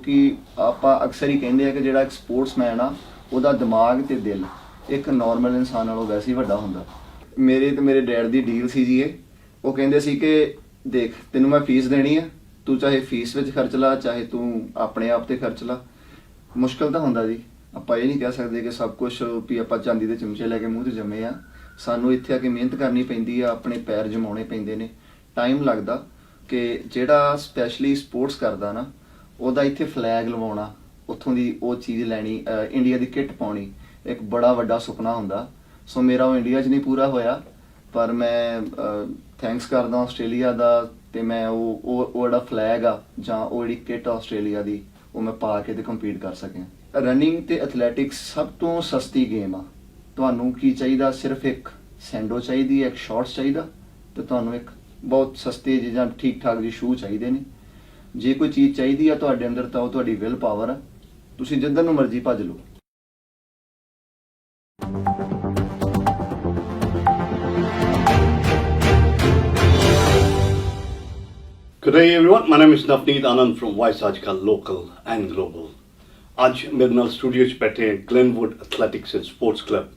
कि ਆਪਾਂ ਅਕਸਰ ਹੀ ਕਹਿੰਦੇ ਆ ਕਿ ਜਿਹੜਾ ਇੱਕ ਸਪੋਰਟਸਮੈਨ ਆ ਉਹਦਾ ਦਿਮਾਗ ਤੇ ਦਿਲ ਇੱਕ ਨਾਰਮਲ ਇਨਸਾਨ ਨਾਲੋਂ ਵੈਸੇ ਹੀ ਵੱਡਾ ਹੁੰਦਾ। ਮੇਰੇ ਤੇ ਮੇਰੇ ਡੈਡ ਦੀ ਡੀਲ ਸੀ ਜੀ ਇਹ। ਉਹ ਕਹਿੰਦੇ ਸੀ ਕਿ ਦੇਖ ਤੈਨੂੰ ਮੈਂ ਫੀਸ ਦੇਣੀ ਆ, ਤੂੰ ਚਾਹੇ ਫੀਸ ਵਿੱਚ ਖਰਚ ਲਾ ਚਾਹੇ ਤੂੰ ਆਪਣੇ ਆਪ ਤੇ ਖਰਚ ਲਾ। ਮੁਸ਼ਕਲ ਤਾਂ ਹੁੰਦਾ ਜੀ, ਆਪਾਂ ਇਹ ਨਹੀਂ ਕਹਿ ਸਕਦੇ ਕਿ ਸਭ ਕੁਝ ਵੀ ਆਪਾਂ ਚਾਂਦੀ ਦੇ ਚਮਚੇ ਲੈ ਕੇ ਮੂੰਹ ਤੇ ਜੰਮੇ ਆ। ਸਾਨੂੰ ਇੱਥੇ ਆ ਕੇ ਮਿਹਨਤ ਕਰਨੀ ਪੈਂਦੀ ਆ, ਆਪਣੇ ਪੈਰ ਜਮਾਉਣੇ ਪੈਂਦੇ ਨੇ, ਟਾਈਮ ਲੱਗਦਾ। ਕਿ ਜਿਹੜਾ ਸਪੈਸ਼ਲੀ ਸਪੋਰਟਸ ਕਰਦਾ ਨਾ ਉਹਦਾ ਇੱਥੇ ਫਲੈਗ ਲਵਾਉਣਾ, ਉੱਥੋਂ ਦੀ ਉਹ ਚੀਜ਼ ਲੈਣੀ, ਇੰਡੀਆ ਦੀ ਕਿੱਟ ਪਾਉਣੀ ਇੱਕ ਬੜਾ ਵੱਡਾ ਸੁਪਨਾ ਹੁੰਦਾ। ਸੋ ਮੇਰਾ ਉਹ ਇੰਡੀਆ 'ਚ ਨਹੀਂ ਪੂਰਾ ਹੋਇਆ, ਪਰ ਮੈਂ ਥੈਂਕਸ ਕਰਦਾ ਆਸਟ੍ਰੇਲੀਆ ਦਾ। ਤੇ ਮੈਂ ਉਹ ਜਿਹੜਾ ਫਲੈਗ ਆ ਜਾਂ ਉਹ ਜਿਹੜੀ ਕਿੱਟ ਆਸਟ੍ਰੇਲੀਆ ਦੀ ਉਹ ਮੈਂ ਪਾ ਕੇ ਤੇ ਕੰਪੀਟ ਕਰ ਸਕਿਆ। ਰਨਿੰਗ ਤੇ ਐਥਲੈਟਿਕਸ ਸਭ ਤੋਂ ਸਸਤੀ ਗੇਮ ਆ। ਤੁਹਾਨੂੰ ਕੀ ਚਾਹੀਦਾ? ਸਿਰਫ ਇੱਕ ਸੈਂਡੋ ਚਾਹੀਦੀ ਹੈ, ਇੱਕ ਸ਼ਾਰਟਸ ਚਾਹੀਦਾ ਤੇ ਤੁਹਾਨੂੰ ਇੱਕ ਬਹੁਤ ਸਸਤੇ ਜਿਹੇ ਜਾਂ ਠੀਕ ਠਾਕ ਜਿਹੇ ਸ਼ੂ ਚਾਹੀਦੇ ਨੇ। ਜੇ ਕੋਈ ਚੀਜ਼ ਚਾਹੀਦੀ ਆ ਤੁਹਾਡੇ ਅੰਦਰ ਤਾਂ ਉਹ ਤੁਹਾਡੀ ਵਿਲ ਪਾਵਰ ਆ। ਤੁਸੀਂ ਜਿੱਧਰ ਨੂੰ ਮਰਜ਼ੀ ਭੱਜ ਲਓ। Good day everyone, my name is Navneet Anand from Voice Ajkal Local and Global। ਅੱਜ ਮੇਰੇ ਨਾਲ ਸਟੂਡੀਓ 'ਚ ਬੈਠੇ ਹੈ Glenwood athletics and sports club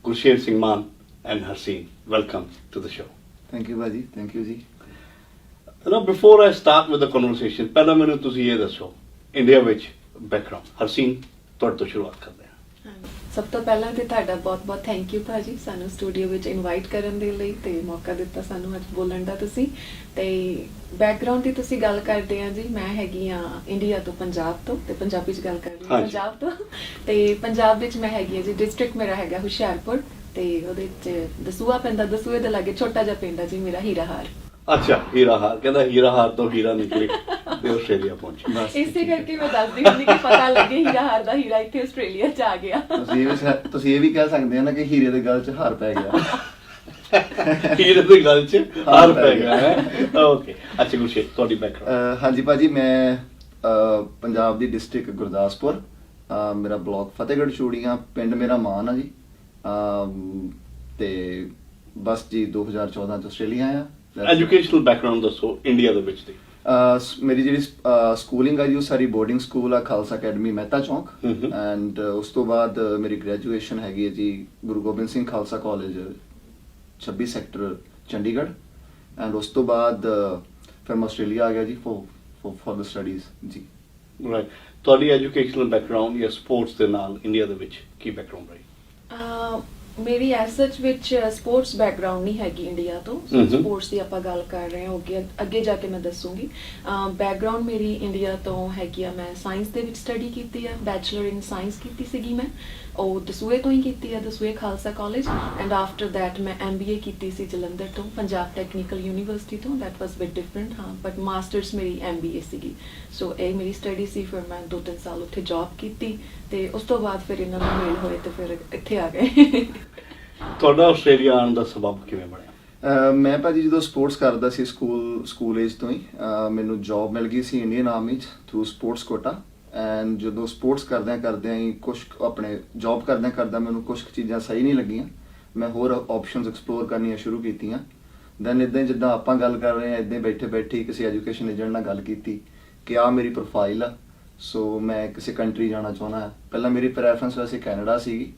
Gursher Singh Mann and Harseen. Welcome to the show. Thank you ਭਾਜੀ, ਥੈਂਕ ਯੂ ਜੀ। Now before I start with the conversation, ਪਹਿਲਾਂ ਮੈਨੂੰ ਤੁਸੀਂ ਇਹ ਦੱਸੋ ਇੰਡੀਆ ਵਿੱਚ ਬੈਕਗ੍ਰਾਉਂਡ। ਹਰਸੀਨ ਤੁਹਾਡੇ ਤੋਂ ਸ਼ੁਰੂਆਤ ਕਰਦੇ ਹਾਂ। ਸਭ ਤੋਂ ਪਹਿਲਾਂ ਤੇ ਤੁਹਾਡਾ ਬਹੁਤ-ਬਹੁਤ ਥੈਂਕ ਯੂ ਭਾਜੀ, ਸਾਨੂੰ ਸਟੂਡੀਓ ਵਿੱਚ ਇਨਵਾਈਟ ਕਰਨ ਦੇ ਲਈ ਤੇ ਮੌਕਾ ਦਿੱਤਾ ਸਾਨੂੰ ਅੱਜ ਬੋਲਣ ਦਾ। ਤੁਸੀਂ ਤੇ ਬੈਕਗ੍ਰਾਉਂਡ ਦੀ ਤੁਸੀਂ ਗੱਲ ਕਰਦੇ ਆ ਜੀ, ਮੈਂ ਹੈਗੀ ਆ ਇੰਡੀਆ ਤੋਂ, ਪੰਜਾਬ ਤੋਂ, ਤੇ ਪੰਜਾਬੀ 'ਚ ਗੱਲ ਕਰ ਰਹੀ ਹਾਂ ਪੰਜਾਬ ਤੋਂ। ਤੇ ਪੰਜਾਬ ਵਿੱਚ ਮੈਂ ਹੈਗੀ ਆ ਜੀ, ਡਿਸਟ੍ਰਿਕਟ ਮੇਰਾ ਹੈਗਾ ਹੁਸ਼ਿਆਰਪੁਰ ਤੇ ਉਹਦੇ 'ਚ ਦਸੂਆ ਪੈਂਦਾ। ਦਸੂਏ ਦੇ ਲਾਗੇ ਛੋਟਾ ਜਿਹਾ ਪਿੰਡ ਆ ਜੀ ਮੇਰਾ, ਹੀਰਾਹਾਰ। ਅੱਛਾ, ਹੀਰਾਹਾਰ। ਕਹਿੰਦਾ ਹੀਰਾਹਾਰ ਤੋਂ ਹੀਰਾ ਨਿਕਲੇ ਤੇ ਆਸਟ੍ਰੇਲੀਆ ਪਹੁੰਚੀ। ਇਸੇ ਕਰਕੇ ਮੈਂ ਦੱਸਦੀ ਹੁੰਦੀ ਕਿ ਪਤਾ ਲੱਗੇ ਹੀਰਾਹਾਰ ਦਾ ਹੀਰਾ ਇੱਥੇ ਆਸਟ੍ਰੇਲੀਆ 'ਚ ਆ ਗਿਆ। ਤੁਸੀਂ ਇਹ ਵੀ ਕਹਿ ਸਕਦੇ ਆ ਨਾ ਕਿ ਹੀਰੇ ਦੇ ਗਲ 'ਚ ਹਾਰ ਪੈ ਗਿਆ। ਹੀਰੇ ਦੀ ਗੱਲ 'ਚ ਹਾਰ ਪੈ ਗਿਆ ਹੈ। ਓਕੇ, ਅੱਛਾ ਗੁਰਸ਼ੇਰ ਤੁਹਾਡੀ ਬੈਕਗ੍ਰਾਉਂਡ। ਹਾਂਜੀ ਭਾਜੀ, ਮੈਂ ਪੰਜਾਬ ਦੀ ਡਿਸਟ੍ਰਿਕਟ ਗੁਰਦਾਸਪੁਰ, ਮੇਰਾ ਬਲਾਕ ਫਤਿਹਗੜ੍ਹ ਚੂੜੀਆਂ, ਪਿੰਡ ਮੇਰਾ ਮਾਨ ਆ ਜੀ। ਤੇ ਬਸ ਜੀ 2014 ਚ ਆਸਟ੍ਰੇਲੀਆ ਆਇਆ। ਐਜੂਕੇਸ਼ਨਲ ਬੈਕਗ੍ਰਾਉਂਡ ਦੱਸੋ ਇੰਡੀਆ ਦੇ ਵਿੱਚ ਦੀ। ਮੇਰੀ ਜਿਹੜੀ ਸਕੂਲਿੰਗ ਆ ਜੀ ਉਹ ਸਾਰੀ ਬੋਰਡਿੰਗ ਸਕੂਲ ਆ, Khalsa academy Mehta Chowk. And ਉਸ ਤੋਂ ਬਾਅਦ ਮੇਰੀ ਗ੍ਰੈਜੂਏਸ਼ਨ ਹੈਗੀ ਹੈ ਜੀ Guru Gobind Singh Khalsa college 26 sector Chandigarh. And ਉਸ ਤੋਂ ਬਾਅਦ ਫਿਰ ਮੈਂ ਆਸਟ੍ਰੇਲੀਆ ਆ ਗਿਆ ਜੀ ਫॉर ਦ ਸਟੱਡੀਜ਼ ਜੀ। ਰਾਈਟ, ਤੁਹਾਡੀ ਐਜੂਕੇਸ਼ਨਲ ਬੈਕਗ੍ਰਾਉਂਡ ਜਾਂ ਸਪੋਰਟਸ ਦੇ ਨਾਲ ਇੰਡੀਆ ਦੇ ਵਿੱਚ ਕੀ ਬੈਕਗ੍ਰਾਉਂਡ ਰਹੀ? ਮੇਰੀ ਐਸ ਸੱਚ ਵਿੱਚ ਸਪੋਰਟਸ ਬੈਕਗ੍ਰਾਉਂਡ ਨਹੀਂ ਹੈਗੀ ਇੰਡੀਆ ਤੋਂ। ਸਪੋਰਟਸ ਦੀ ਆਪਾਂ ਗੱਲ ਕਰ ਰਹੇ ਹਾਂ, ਅੱਗੇ ਜਾ ਕੇ ਮੈਂ ਦੱਸੂਗੀ। ਬੈਕਗ੍ਰਾਉਂਡ ਮੇਰੀ ਇੰਡੀਆ ਤੋਂ ਹੈਗੀ ਆ। ਮੈਂ ਸਾਇੰਸ ਦੇ ਵਿੱਚ ਸਟੱਡੀ ਕੀਤੀ ਆ, ਬੈਚਲਰ ਇਨ ਸਾਇੰਸ ਕੀਤੀ ਸੀਗੀ ਮੈਂ, ਉਹ ਦਸੂਏ ਤੋਂ ਹੀ ਕੀਤੀ ਆ, ਦਸੂਏ Khalsa college. And after that ਮੈਂ MBA ਕੀਤੀ ਸੀ ਜਲੰਧਰ ਤੋਂ, ਪੰਜਾਬ ਟੈਕਨੀਕਲ ਯੂਨੀਵਰਸਿਟੀ ਤੋਂ। ਦੈਟ ਵਾਸ ਬਿਟ ਡਿਫਰੈਂਟ, ਹਾਂ, ਬਟ ਮਾਸਟਰਸ ਮੇਰੀ MBA ਸੀਗੀ। ਸੋ ਇਹ ਮੇਰੀ ਸਟੱਡੀ ਸੀ। ਫਿਰ ਮੈਂ 2-3 ਸਾਲ ਉੱਥੇ ਜੌਬ ਕੀਤੀ ਤੇ ਉਸ ਤੋਂ ਬਾਅਦ ਫਿਰ ਇਹਨਾਂ ਨੂੰ ਮੇਲ ਹੋਏ ਤੇ ਫਿਰ ਇੱਥੇ ਆ ਗਏ। ਤੁਹਾਡਾ ਆਸਟ੍ਰੇਲੀਆ ਆਉਣ ਦਾ ਸਬਬ ਕਿਵੇਂ ਬਣਿਆ? ਮੈਂ ਭਾਜੀ ਜਦੋਂ ਸਪੋਰਟਸ ਕਰਦਾ ਸੀ ਸਕੂਲ ਏਜ ਤੋਂ ਹੀ ਮੈਨੂੰ ਜੌਬ ਮਿਲ ਗਈ ਸੀ ਇੰਡੀਅਨ ਆਰਮੀ 'ਚ ਥਰੂ ਸਪੋਰਟਸ ਕੋਟਾ। ਐਂਡ ਜਦੋਂ ਸਪੋਰਟਸ ਕਰਦਿਆਂ ਹੀ ਕੁਛ ਆਪਣੇ ਜੌਬ ਕਰਦਿਆਂ ਮੈਨੂੰ ਕੁਛ ਚੀਜ਼ਾਂ ਸਹੀ ਨਹੀਂ ਲੱਗੀਆਂ। ਮੈਂ ਹੋਰ ਆਪਸ਼ਨਸ ਐਕਸਪਲੋਰ ਕਰਨੀਆਂ ਸ਼ੁਰੂ ਕੀਤੀਆਂ। ਦੈਨ ਇੱਦਾਂ ਜਿੱਦਾਂ ਆਪਾਂ ਗੱਲ ਕਰ ਰਹੇ ਹਾਂ ਇੱਦਾਂ ਬੈਠੇ ਕਿਸੇ ਐਜੂਕੇਸ਼ਨ ਏਜੰਟ ਨਾਲ ਗੱਲ ਕੀਤੀ ਕਿ ਆਹ ਮੇਰੀ ਪ੍ਰੋਫਾਈਲ ਆ, ਸੋ ਮੈਂ ਕਿਸੇ ਕੰਟਰੀ ਜਾਣਾ ਚਾਹੁੰਦਾ ਹਾਂ। ਪਹਿਲਾਂ ਮੇਰੀ ਪ੍ਰੈਫਰੈਂਸ ਵੈਸੇ ਕੈਨੇਡਾ ਸੀਗੀ।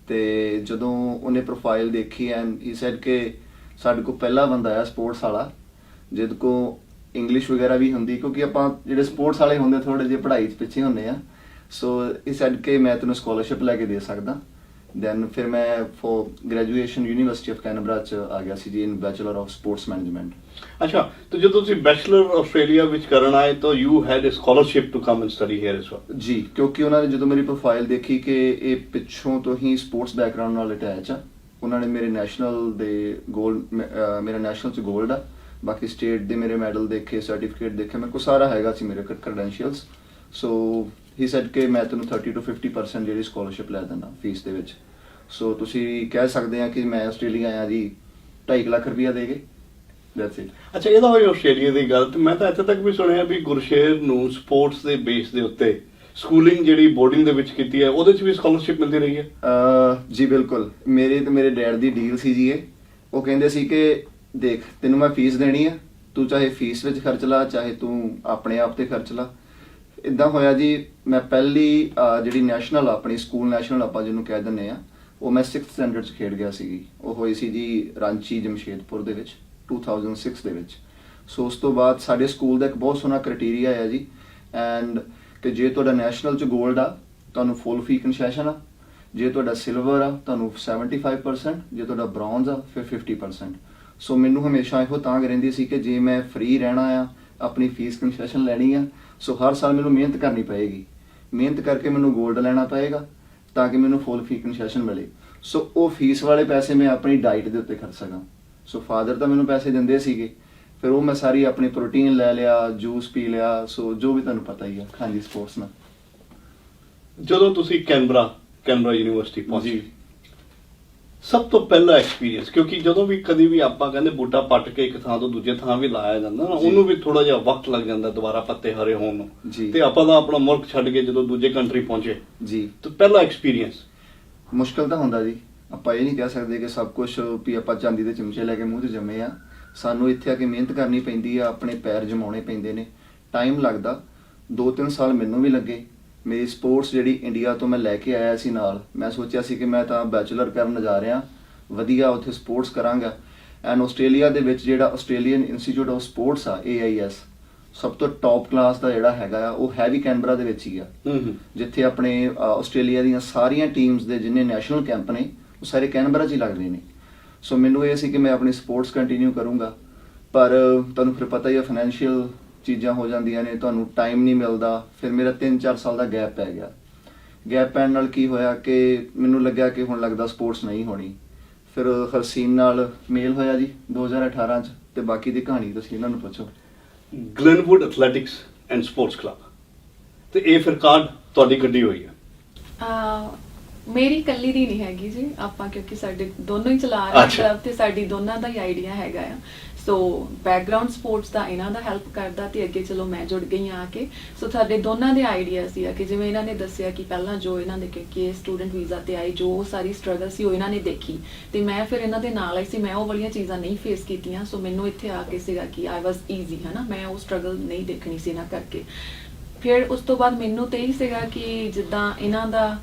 ਤੇ ਜਦੋਂ ਉਹਨੇ ਪ੍ਰੋਫਾਈਲ ਦੇਖੀ ਐਂਡ ਹੀ ਸੈਡ ਕਿ ਸਾਡੇ ਕੋਲ ਪਹਿਲਾ ਬੰਦਾ ਆ ਸਪੋਰਟਸ ਵਾਲਾ ਜਿਹਦੇ ਕੋਲ ਇੰਗਲਿਸ਼ ਵਗੈਰਾ ਵੀ ਹੁੰਦੀ, ਕਿਉਂਕਿ ਆਪਾਂ ਜਿਹੜੇ ਸਪੋਰਟਸ ਵਾਲੇ ਹੁੰਦੇ ਥੋੜੇ ਜਿਹੇ ਪੜ੍ਹਾਈ 'ਚ ਪਿੱਛੇ ਹੁੰਦੇ ਆ। ਸੋ ਇਹ ਸੈਡ ਕਿ ਮੈਂ ਤੈਨੂੰ ਸਕਾਲਰਸ਼ਿਪ ਲੈ ਕੇ ਦੇ ਸਕਦਾ। ਦੈਨ ਫਿਰ ਮੈਂ for graduation university of Canberra 'ਚ ਆ ਗਿਆ ਸੀ ਜੀ ਇਨ ਬੈਚਲਰ ਆਫ ਸਪੋਰਟਸ ਮੈਨੇਜਮੈਂਟ। ਅੱਛਾ, ਤੇ ਜਦੋਂ ਤੁਸੀਂ ਬੈਚਲਰ ਆਸਟ੍ਰੇਲੀਆ ਵਿੱਚ ਕਰਨ ਆਏ ਤਾਂ you had a scholarship to come and study here as well ਜੀ, ਕਿਉਂਕਿ ਉਹਨਾਂ ਨੇ ਜਦੋਂ ਮੇਰੀ ਪ੍ਰੋਫਾਈਲ ਦੇਖੀ ਕਿ ਇਹ ਪਿੱਛੋਂ ਤੋਂ ਹੀ ਸਪੋਰਟਸ ਬੈਕਗ੍ਰਾਉਂਡ ਨਾਲ ਅਟੈਚ ਆ, ਉਹਨਾਂ ਨੇ ਮੇਰੇ ਨੈਸ਼ਨਲ ਦੇ ਗੋਲਡ, ਮੇਰਾ ਨੈਸ਼ਨਲ 'ਚ ਗੋਲਡ ਆ, ਬਾਕੀ ਸਟੇਟ ਦੇ ਮੇਰੇ ਮੈਡਲ ਦੇਖੇ, ਸਰਟੀਫਿਕੇਟ ਦੇਖੇ, ਮੇਰੇ ਕੋਲ ਸਾਰਾ ਹੈਗਾ ਸੀ ਮੇਰੇ ਕ੍ਰੈਡੈਂਸ਼ੀਅਲਸ। ਸੋ ਹੀ ਸੈਡ ਕਿ ਮੈਂ ਤੈਨੂੰ 30 to 50% ਜਿਹੜੀ ਸਕਾਲਰਸ਼ਿਪ ਲੈ ਦਿੰਦਾ ਫੀਸ ਦੇ ਵਿੱਚ। ਸੋ ਤੁਸੀਂ ਕਹਿ ਸਕਦੇ ਆ ਕਿ ਮੈਂ ਆਸਟ੍ਰੇਲੀਆ ਆਇਆ ਜੀ 2.5 ਲੱਖ ਰੁਪਇਆ ਦੇ ਕੇ। That's it. ਅੱਛਾ, ਇਹਦਾ ਹੋਈ ਆਸਟ੍ਰੇਲੀਆ ਦੀ ਗੱਲ। ਤੇ ਮੈਂ ਤਾਂ ਇੱਥੇ ਤੱਕ ਵੀ ਸੁਣਿਆ ਵੀ ਗੁਰਸ਼ੇਰ ਨੂੰ ਸਪੋਰਟਸ ਦੇ ਬੇਸ ਦੇ ਉੱਤੇ ਸਕੂਲਿੰਗ ਜਿਹੜੀ ਬੋਰਡਿੰਗ ਦੇ ਵਿੱਚ ਕੀਤੀ ਹੈ ਉਹਦੇ 'ਚ ਵੀ ਸਕਾਲਰਸ਼ਿਪ ਮਿਲਦੀ ਰਹੀ ਹੈ? ਜੀ ਬਿਲਕੁਲ, ਮੇਰੇ ਤੇ ਮੇਰੇ ਡੈਡ ਦੀ ਡੀਲ ਸੀ ਜੀ ਇਹ। ਉਹ ਕਹਿੰਦੇ ਸੀ ਕਿ ਦੇਖ ਤੈਨੂੰ ਮੈਂ ਫੀਸ ਦੇਣੀ ਆ, ਤੂੰ ਚਾਹੇ ਫੀਸ ਵਿੱਚ ਖਰਚ ਲਾ ਚਾਹੇ ਤੂੰ ਆਪਣੇ ਆਪ ਤੇ ਖਰਚ ਲਾ। ਇਦਾਂ ਹੋਇਆ ਜੀ, ਮੈਂ ਪਹਿਲੀ ਜਿਹੜੀ ਨੈਸ਼ਨਲ ਆਪਣੀ ਸਕੂਲ ਨੈਸ਼ਨਲ ਆਪਾਂ ਜਿਹਨੂੰ ਕਹਿ ਦਿੰਦੇ ਆ, ਉਹ ਮੈਂ 6th ਸਟੈਂਡਰਡ 'ਚ ਖੇਡ ਗਿਆ ਸੀਗੀ। ਉਹ ਹੋਈ ਸੀ ਜੀ ਰਾਂਚੀ ਜਮਸ਼ੇਦਪੁਰ ਦੇ ਵਿੱਚ 2006 ਦੇ ਵਿੱਚ। ਸੋ ਉਸ ਤੋਂ ਬਾਅਦ ਸਾਡੇ ਸਕੂਲ ਦਾ ਇੱਕ ਬਹੁਤ ਸੋਹਣਾ ਕ੍ਰਾਈਟੇਰੀਆ ਹੈ ਜੀ, ਐਂਡ ਕਿ ਜੇ ਤੁਹਾਡਾ ਨੈਸ਼ਨਲ 'ਚ 골ਡ ਆ ਤੁਹਾਨੂੰ ਫੁੱਲ ਫੀ ਕੰਸੈਸ਼ਨ ਆ, ਜੇ ਤੁਹਾਡਾ ਸਿਲਵਰ ਆ ਤੁਹਾਨੂੰ 75%, ਜੇ ਤੁਹਾਡਾ ਬ੍ਰੌਂਜ਼ ਆ ਫਿਰ 50%। ਸੋ ਮੈਨੂੰ ਹਮੇਸ਼ਾ ਇਹੋ ਤਾਂ ਰਹਿੰਦੀ ਸੀ ਕਿ ਜੇ ਮੈਂ ਫ੍ਰੀ ਰਹਿਣਾ ਆ, ਆਪਣੀ ਫੀਸ ਕੰਸੈਸ਼ਨ ਲੈਣੀ ਆ, ਸੋ ਹਰ ਸਾਲ ਮੈਨੂੰ ਮਿਹਨਤ ਕਰਨੀ ਪਏਗੀ, ਮਿਹਨਤ ਕਰਕੇ ਮੈਨੂੰ 골ਡ ਲੈਣਾ ਪਏਗਾ ਤਾਂ ਕਿ ਮੈਨੂੰ ਫੁੱਲ ਫੀ ਕੰਸੈਸ਼ਨ ਮਿਲੇ। ਸੋ ਉਹ ਫੀਸ ਵਾਲੇ ਪੈਸੇ ਮੈਂ ਆਪਣੀ ਡਾਈਟ ਦੇ ਉੱਤੇ ਖਰਚ ਸਕਾਂ। ਸੋ ਫਾਦਰ ਤਾਂ ਮੈਨੂੰ ਪੈਸੇ ਦਿੰਦੇ ਸੀਗੇ, ਫਿਰ ਉਹ ਮੈਂ ਸਾਰੀ ਆਪਣੀ ਪ੍ਰੋਟੀਨ ਲੈ ਲਿਆ, ਜੂਸ ਪੀ ਲਿਆ, ਸੋ ਜੋ ਵੀ ਤੁਹਾਨੂੰ ਪਤਾ ਹੀ ਆ। ਹਾਂਜੀ, ਸਪੋਰਟਸ ਨਾਲ। ਜਦੋਂ ਤੁਸੀਂ ਕੈਨਬਰਾ ਯੂਨੀਵਰਸਿਟੀ ਪਹੁੰਚੇ, ਸਭ ਤੋਂ ਪਹਿਲਾ ਐਕਸਪੀਰੀਅੰਸ, ਕਿਉਂਕਿ ਜਦੋਂ ਵੀ ਕਦੀ ਵੀ ਆਪਾਂ ਕਹਿੰਦੇ ਬੂਟਾ ਪੱਟ ਕੇ ਇੱਕ ਥਾਂ ਤੋਂ ਦੂਜੇ ਥਾਂ ਵੀ ਲਾਇਆ ਜਾਂਦਾ ਨਾ, ਜੀ। ਉਹਨੂੰ ਵੀ ਥੋੜਾ ਜਿਹਾ ਵਕਤ ਲੱਗ ਜਾਂਦਾ ਦੁਬਾਰਾ ਪੱਤੇ ਹਰੇ ਹੋਣ ਨੂੰ। ਜੀ। ਤੇ ਆਪਾਂ ਤਾਂ ਆਪਣਾ ਮੁਲਕ ਛੱਡ ਕੇ ਜਦੋਂ ਦੂਜੇ ਕੰਟਰੀ ਪਹੁੰਚੇ, ਜੀ, ਤਾਂ ਪਹਿਲਾ ਐਕਸਪੀਰੀਅੰਸ ਮੁਸ਼ਕਲ ਤਾਂ ਹੁੰਦਾ ਜੀ। ਆਪਾਂ ਇਹ ਨਹੀਂ ਕਹਿ ਸਕਦੇ ਕਿ ਸਭ ਕੁਝ ਵੀ ਆਪਾਂ ਚਾਂਦੀ ਦੇ ਚਮਚੇ ਲੈ ਕੇ ਮੂੰਹ 'ਚ ਜੰਮੇ ਆ। ਸਾਨੂੰ ਇੱਥੇ ਆ ਕੇ ਮਿਹਨਤ ਕਰਨੀ ਪੈਂਦੀ ਆ, ਆਪਣੇ ਪੈਰ ਜਮਾਉਣੇ ਪੈਂਦੇ ਨੇ, ਟਾਈਮ ਲੱਗਦਾ। 2-3 ਸਾਲ ਮੈਨੂੰ ਵੀ ਲੱਗੇ। ਮੇਰੀ ਸਪੋਰਟਸ ਜਿਹੜੀ ਇੰਡੀਆ ਤੋਂ ਮੈਂ ਲੈ ਕੇ ਆਇਆ ਸੀ ਨਾਲ, ਮੈਂ ਸੋਚਿਆ ਸੀ ਕਿ ਮੈਂ ਤਾਂ ਬੈਚਲਰ ਕਰਨ ਜਾ ਰਿਹਾ, ਵਧੀਆ ਉੱਥੇ ਸਪੋਰਟਸ ਕਰਾਂਗਾ। ਐਂਡ ਆਸਟ੍ਰੇਲੀਆ ਦੇ ਵਿੱਚ ਜਿਹੜਾ ਆਸਟ੍ਰੇਲੀਅਨ ਇੰਸਟੀਚਿਊਟ ਆਫ ਸਪੋਰਟਸ ਆ, AIS, ਸਭ ਤੋਂ ਟੌਪ ਕਲਾਸ ਦਾ ਜਿਹੜਾ ਹੈਗਾ ਆ, ਉਹ ਹੈ ਵੀ ਕੈਨਬਰਾ ਦੇ ਵਿੱਚ ਹੀ ਆ, ਜਿੱਥੇ ਆਪਣੇ ਆਸਟ੍ਰੇਲੀਆ ਦੀਆਂ ਸਾਰੀਆਂ ਟੀਮਸ ਦੇ ਜਿੰਨੇ ਨੈਸ਼ਨਲ ਕੈਂਪ ਨੇ ਉਹ ਸਾਰੇ ਕੈਨਬਰਾ 'ਚ ਹੀ ਲੱਗਦੇ ਨੇ। ਸੋ ਮੈਨੂੰ ਇਹ ਸੀ ਕਿ ਮੈਂ ਆਪਣੀ ਸਪੋਰਟਸ ਕੰਟੀਨਿਊ ਕਰੂੰਗਾ, ਪਰ ਤੁਹਾਨੂੰ ਫਿਰ ਪਤਾ ਹੀ ਆ ਫਾਈਨੈਂਸ਼ੀਅਲ ਚੀਜ਼ਾਂ ਹੋ ਜਾਂਦੀਆਂ ਨੇ, ਤੁਹਾਨੂੰ ਟਾਈਮ ਨਹੀਂ ਮਿਲਦਾ। ਫਿਰ ਮੇਰਾ 3-4 ਸਾਲ ਦਾ ਗੈਪ ਪੈ ਗਿਆ। ਗੈਪ ਪੈਣ ਨਾਲ ਕੀ ਹੋਇਆ ਕਿ ਮੈਨੂੰ ਲੱਗਿਆ ਕਿ ਹੁਣ ਲੱਗਦਾ ਸਪੋਰਟਸ ਨਹੀਂ ਹੋਣੀ। ਫਿਰ ਹਰਸੀਨ ਨਾਲ ਮੇਲ ਹੋਇਆ ਜੀ 2018 'ਚ, ਤੇ ਬਾਕੀ ਦੀ ਕਹਾਣੀ ਤੁਸੀਂ ਇਹਨਾਂ ਨੂੰ ਪੁੱਛੋ। Glenwood athletics and sports club, ਤੇ ਇਹ ਫਿਰ ਕਾਰਡ ਤੁਹਾਡੀ ਕੱਢੀ ਹੋਈ ਹੈ? ਮੇਰੀ ਇਕੱਲੀ ਦੀ ਨਹੀਂ ਹੈਗੀ ਜੀ, ਆਪਾਂ ਕਿਉਂਕਿ ਸਾਡੇ ਦੋਨੋਂ ਹੀ ਚਲਾ ਰਹੇ ਅੱਛਾ। ਕਲੱਬ, ਤੇ ਸਾਡੀ ਦੋਨਾਂ ਦਾ ਹੀ ਆਈਡੀਆ ਹੈਗਾ ਆ। ਸੋ ਬੈਕਗ੍ਰਾਉਂਡ ਸਪੋਰਟਸ ਦਾ ਇਹਨਾਂ ਦਾ ਹੈਲਪ ਕਰਦਾ, ਤੇ ਅੱਗੇ ਚਲੋ ਮੈਂ ਜੁੜ ਗਈ ਆ ਕੇ। ਸੋ ਸਾਡੇ ਦੋਨਾਂ ਦੇ ਆਈਡੀਆ ਸੀ ਕਿ ਜਿਵੇਂ ਇਹਨਾਂ ਨੇ ਦੱਸਿਆ ਕਿ ਪਹਿਲਾਂ ਜੋ ਇਹਨਾਂ ਦੇ ਕਿ ਸਟੂਡੈਂਟ ਵੀਜ਼ਾ ਤੇ ਆਏ, ਜੋ ਸਾਰੀ ਸਟਰਗਲ ਸੀ ਉਹ ਇਹਨਾਂ ਨੇ ਦੇਖੀ, ਤੇ ਮੈਂ ਫਿਰ ਇਹਨਾਂ ਦੇ ਨਾਲ ਆਈ ਸੀ। ਮੈਂ ਉਹ ਵਾਲੀਆਂ ਚੀਜ਼ਾਂ ਨਹੀਂ ਫੇਸ ਕੀਤੀਆਂ, ਸੋ ਮੈਨੂੰ ਇੱਥੇ ਆ ਕੇ ਸੀਗਾ ਕਿ ਆਈ ਵਾਸ ਈਜ਼ੀ, ਹੈ ਨਾ, ਮੈਂ ਉਹ ਸਟਰਗਲ ਨਹੀਂ ਦੇਖਣੀ ਸੀ ਇਹਨਾਂ ਕਰਕੇ। ਫਿਰ ਉਸ ਤੋਂ ਬਾਅਦ ਮੈਨੂੰ ਤੇ ਹੀ ਸੀਗਾ ਕਿ ਜਿੱਦਾਂ ਇਹਨਾਂ ਦਾ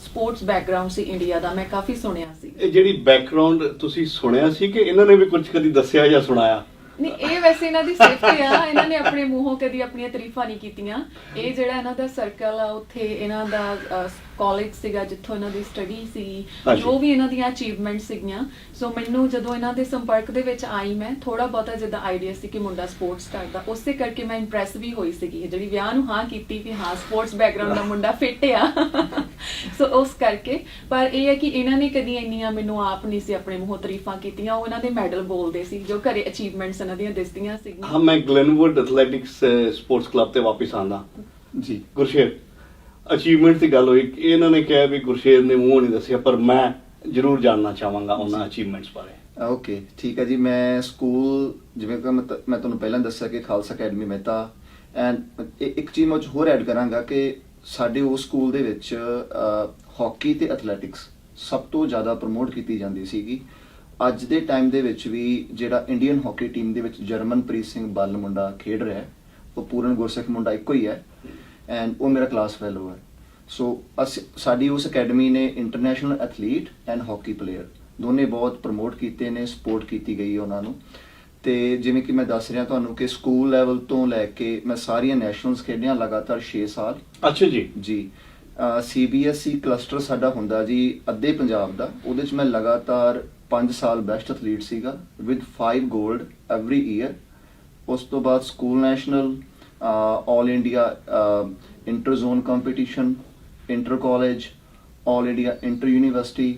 ਸਪੋਰਟਸ ਬੈਕਗ੍ਰਾਉਂਡ ਸੀ ਇੰਡੀਆ ਦਾ, ਮੈਂ ਕਾਫੀ ਸੁਣਿਆ ਸੀ। ਇਹ ਜਿਹੜੀ ਬੈਕਗ੍ਰਾਉਂਡ ਤੁਸੀਂ ਸੁਣਿਆ ਸੀ ਕਿ ਇਹਨਾਂ ਨੇ ਵੀ ਕੁਝ ਕਦੀ ਦੱਸਿਆ ਜਾਂ ਸੁਣਾਇਆ? ਨਹੀਂ, ਇਹ ਵੈਸੇ ਇਹਨਾਂ ਦੀ ਸੇਫਟੀ ਆ, ਇਹਨਾਂ ਨੇ ਆਪਣੇ ਮੂੰਹੋਂ ਕਦੀ ਆਪਣੀਆਂ ਤਾਰੀਫਾਂ ਨਹੀਂ ਕੀਤੀਆਂ। ਇਹ ਜਿਹੜਾ ਇਹਨਾਂ ਦਾ ਸਰਕਲ ਆ, ਉੱਥੇ ਇਹਨਾਂ ਦਾ ਕਾਲਜ ਸੀਗਾ ਜਿੱਥੋਂ ਇਹਨਾਂ ਦੀ ਸਟੱਡੀ ਸੀ, ਹਾਂਜੀ। ਜੋ ਵੀ ਇਹਨਾਂ ਦੀਆਂ ਅਚੀਵਮੈਂਟ ਸੀਗੀਆਂ। ਸੋ ਮੈਨੂੰ ਜਦੋਂ ਇਹਨਾਂ ਦੇ ਸੰਪਰਕ ਦੇ ਵਿੱਚ ਆਈ, ਮੈਂ ਥੋੜਾ ਬਹੁਤਾ ਜਿੱਦਾਂ ਆਈਡੀਆ ਸੀ ਕਿ ਮੁੰਡਾ ਸਪੋਰਟਸ ਕਰਦਾ, ਉਸੇ ਕਰਕੇ ਮੈਂ ਇੰਪ੍ਰੈਸ ਵੀ ਹੋਈ ਸੀਗੀ, ਜਿਹੜੀ ਵਿਆਹ ਨੂੰ ਹਾਂ ਕੀਤੀ ਵੀ ਹਾਂ ਸਪੋਰਟਸ ਬੈਕਗ੍ਰਾਉਂਡ ਦਾ ਮੁੰਡਾ ਫਿੱਟ ਆ। ਸੋ ਉਸ ਕਰਕੇ। ਪਰ ਇਹ ਹੈ ਕਿ ਇਹਨਾਂ ਨੇ ਕਦੀ ਇੰਨੀਆਂ ਮੈਨੂੰ ਆਪ ਨਹੀਂ ਸੀ ਆਪਣੇ ਮੂੰਹੋਂ ਤਾਰੀਫਾਂ ਕੀਤੀਆਂ। ਉਹ ਇਹਨਾਂ ਦੇ ਮੈਡਲ ਬੋਲਦੇ ਸੀ, ਜੋ ਘਰੇ ਅਚੀਵਮੈਂਟਸ ਇਹਨਾਂ ਦੀਆਂ ਦਿਸਦੀਆਂ ਸੀਗੀਆਂ। ਹਾਂ, ਮੈਂ ਗਲੈਨਵੁੱਡ ਐਥਲੈਟਿਕਸ ਸਪੋਰਟਸ ਕਲੱਬ ਤੇ ਵਾਪਸ ਆਂਦਾ ਜੀ। ਗੁਰਸ਼ੇਰ, ਅਚੀਵਮੈਂਟ ਦੀ ਗੱਲ ਹੋਈ, ਇਹਨਾਂ ਨੇ ਕਿਹਾ ਵੀ ਗੁਰਸ਼ੇਰ ਨੇ ਮੂੰਹੋਂ ਨਹੀਂ ਦੱਸਿਆ, ਪਰ ਮੈਂ ਜ਼ਰੂਰ ਜਾਣਨਾ ਚਾਹਾਂਗਾ ਉਹਨਾਂ ਅਚੀਵਮੈਂਟਸ ਬਾਰੇ। ਓਕੇ, ਠੀਕ ਹੈ ਜੀ। ਮੈਂ ਸਕੂਲ ਜਿਵੇਂ ਕਿ ਮੈਂ ਤੁਹਾਨੂੰ ਪਹਿਲਾਂ ਦੱਸਿਆ ਕਿ ਖਾਲਸਾ ਅਕੈਡਮੀ ਮਹਿਤਾ, ਐਂਡ ਇੱਕ ਚੀਜ਼ ਮੈਂ ਉਹ 'ਚ ਹੋਰ ਐਡ ਕਰਾਂਗਾ ਕਿ ਸਾਡੇ ਉਸ ਸਕੂਲ ਦੇ ਵਿੱਚ ਹਾਕੀ ਤੇ ਐਥਲੈਟਿਕਸ ਸਭ ਤੋਂ ਜ਼ਿਆਦਾ ਪ੍ਰਮੋਟ ਕੀਤੀ ਜਾਂਦੀ ਸੀਗੀ। ਅੱਜ ਦੇ ਟਾਈਮ ਦੇ ਵਿੱਚ ਵੀ ਜਿਹੜਾ ਇੰਡੀਅਨ ਹਾਕੀ ਟੀਮ ਦੇ ਵਿੱਚ ਜਰਮਨਪ੍ਰੀਤ ਸਿੰਘ ਬੱਲ ਮੁੰਡਾ ਖੇਡ ਰਿਹਾ ਹੈ, ਉਹ ਪੂਰਨ ਗੁਰਸਿੱਖ ਮੁੰਡਾ ਇੱਕੋ ਹੀ ਹੈ, ਐਂਡ ਉਹ ਮੇਰਾ ਕਲਾਸ ਫੈਲੋ ਹੈ। ਸੋ ਸਾਡੀ ਉਸ ਅਕੈਡਮੀ ਨੇ international athlete and hockey player ਦੋਨੇ ਬਹੁਤ ਪ੍ਰਮੋਟ ਕੀਤੇ ਨੇ, ਸਪੋਰਟ ਕੀਤੀ ਗਈ ਉਹਨਾਂ ਨੂੰ। ਤੇ ਜਿਵੇਂ ਕਿ ਮੈਂ ਦੱਸ ਰਿਹਾ ਤੁਹਾਨੂੰ ਕਿ ਸਕੂਲ ਲੈਵਲ ਤੋਂ ਲੈ ਕੇ ਮੈਂ ਸਾਰੀਆਂ ਨੈਸ਼ਨਲਸ ਖੇਡੀਆਂ ਲਗਾਤਾਰ 6 ਸਾਲ। ਅੱਛਾ ਜੀ। ਜੀ। CBSE ਕਲਸਟਰ ਸਾਡਾ ਹੁੰਦਾ ਜੀ ਅੱਧੇ ਪੰਜਾਬ ਦਾ, ਉਹਦੇ 'ਚ ਮੈਂ ਲਗਾਤਾਰ 5 ਸਾਲ ਬੈਸਟ ਐਥਲੀਟ ਸੀਗਾ ਵਿਦ 5 골ਡ ਐਵਰੀ ਈਅਰ। ਉਸ ਤੋਂ ਬਾਅਦ school national, all India inter zone competition, inter college, all India inter university,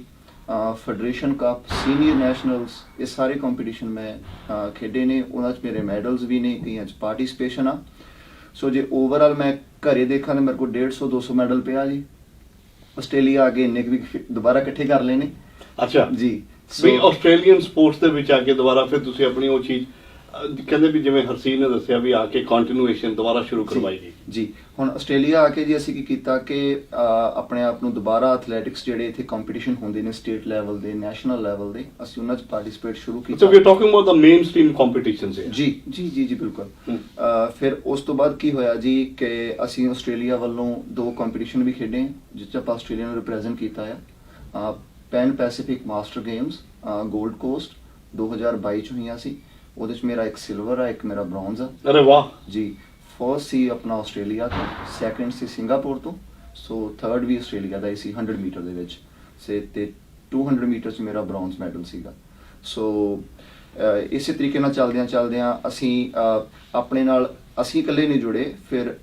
federation cup, senior nationals, ਇਹ ਸਾਰੇ ਕੰਪੀਟੀਸ਼ਨ ਮੈਂ ਖੇਡੇ ਨੇ। ਉਹਨਾਂ 'ਚ ਮੇਰੇ ਮੈਡਲਸ ਵੀ ਨੇ, ਕਈਆਂ 'ਚ ਪਾਰਟਿਸਿਪੇਸ਼ਨ ਆ। ਸੋ ਜੇ ਓਵਰਆਲ ਮੈਂ ਘਰੇ ਦੇਖਾਂ ਤਾਂ ਮੇਰੇ ਕੋਲ 150-200 ਮੈਡਲ ਪਿਆ ਜੀ। ਆਸਟ੍ਰੇਲੀਆ ਆ ਕੇ ਇੰਨੇ ਕੁ ਵੀ ਦੁਬਾਰਾ ਇਕੱਠੇ ਕਰ ਲਏ ਨੇ। ਅੱਛਾ ਜੀ। ਵੀ ਆਸਟ੍ਰੇਲੀਅਨ ਸਪੋਰਟਸ ਦੇ ਵਿੱਚ ਆ ਕੇ ਦੁਬਾਰਾ ਫਿਰ ਤੁਸੀਂ ਆਪਣੀ ਉਹ ਚੀਜ਼ ਕਹਿੰਦੇ ਵੀ ਜਿਵੇਂ ਹਰਸੀਨ ਨੇ ਦੱਸਿਆ ਵੀ ਆ ਕੇ ਕੰਟੀਨਿਊਏਸ਼ਨ ਦੁਬਾਰਾ ਸ਼ੁਰੂ ਕਰਵਾਈ ਗਈ। ਜੀ ਹੁਣ ਆਸਟ੍ਰੇਲੀਆ ਆ ਕੇ ਜੀ ਅਸੀਂ ਕੀ ਕੀਤਾ ਕਿ ਆਪਣੇ ਆਪ ਨੂੰ ਦੁਬਾਰਾ ਐਥਲੈਟਿਕਸ ਜਿਹੜੇ ਇੱਥੇ ਕੰਪੀਟੀਸ਼ਨ ਹੁੰਦੇ ਨੇ ਸਟੇਟ ਲੈਵਲ ਦੇ, ਨੈਸ਼ਨਲ ਲੈਵਲ ਦੇ, ਅਸੀਂ ਉਹਨਾਂ 'ਚ ਪਾਰਟਿਸਿਪੇਟ ਸ਼ੁਰੂ ਕੀਤਾ। So we are talking about the mainstream competitions here. ਜੀ ਜੀ ਜੀ ਜੀ ਬਿਲਕੁਲ। ਫਿਰ ਉਸ ਤੋਂ ਬਾਅਦ ਕੀ ਹੋਇਆ ਜੀ ਕਿ ਅਸੀਂ ਆਸਟ੍ਰੇਲੀਆ ਵੱਲੋਂ 2 ਕੰਪੀਟੀਸ਼ਨ ਵੀ ਖੇਡੇ ਜਿਸ 'ਚ ਆਪਾਂ ਆਸਟ੍ਰੇਲੀਆ ਨੂੰ ਰਿਪਰੈਜ਼ੈਂਟ ਕੀਤਾ ਆ। Pan Pacific Master Games Gold Coast 2022 ਚ ਹੋਈਆਂ ਸੀ। ਉਹਦੇ 'ਚ ਮੇਰਾ ਇੱਕ ਸਿਲਵਰ ਆ, ਇੱਕ ਮੇਰਾ ਬ੍ਰੌਂਜ਼ ਆ। ਅਰੇ ਵਾਹ ਜੀ ਫਰਸਟ ਸੀ ਆਪਣਾ ਆਸਟ੍ਰੇਲੀਆ ਤੋਂ, ਸੈਕੰਡ ਸੀ ਸਿੰਗਾਪੁਰ ਤੋਂ, ਸੋ ਥਰਡ ਵੀ ਆਸਟ੍ਰੇਲੀਆ ਦਾ ਹੀ ਸੀ 100 ਮੀਟਰ ਦੇ ਵਿੱਚ ਤੇ 200 ਮੀਟਰ 'ਚ ਮੇਰਾ ਬ੍ਰੌਂਜ਼ ਮੈਡਲ ਸੀਗਾ। ਸੋ ਇਸੇ ਤਰੀਕੇ ਨਾਲ ਚੱਲਦਿਆਂ ਅਸੀਂ ਆਪਣੇ ਨਾਲ ਅਸੀਂ ਇਕੱਲੇ ਨਹੀਂ ਜੁੜੇ। ਫਿਰ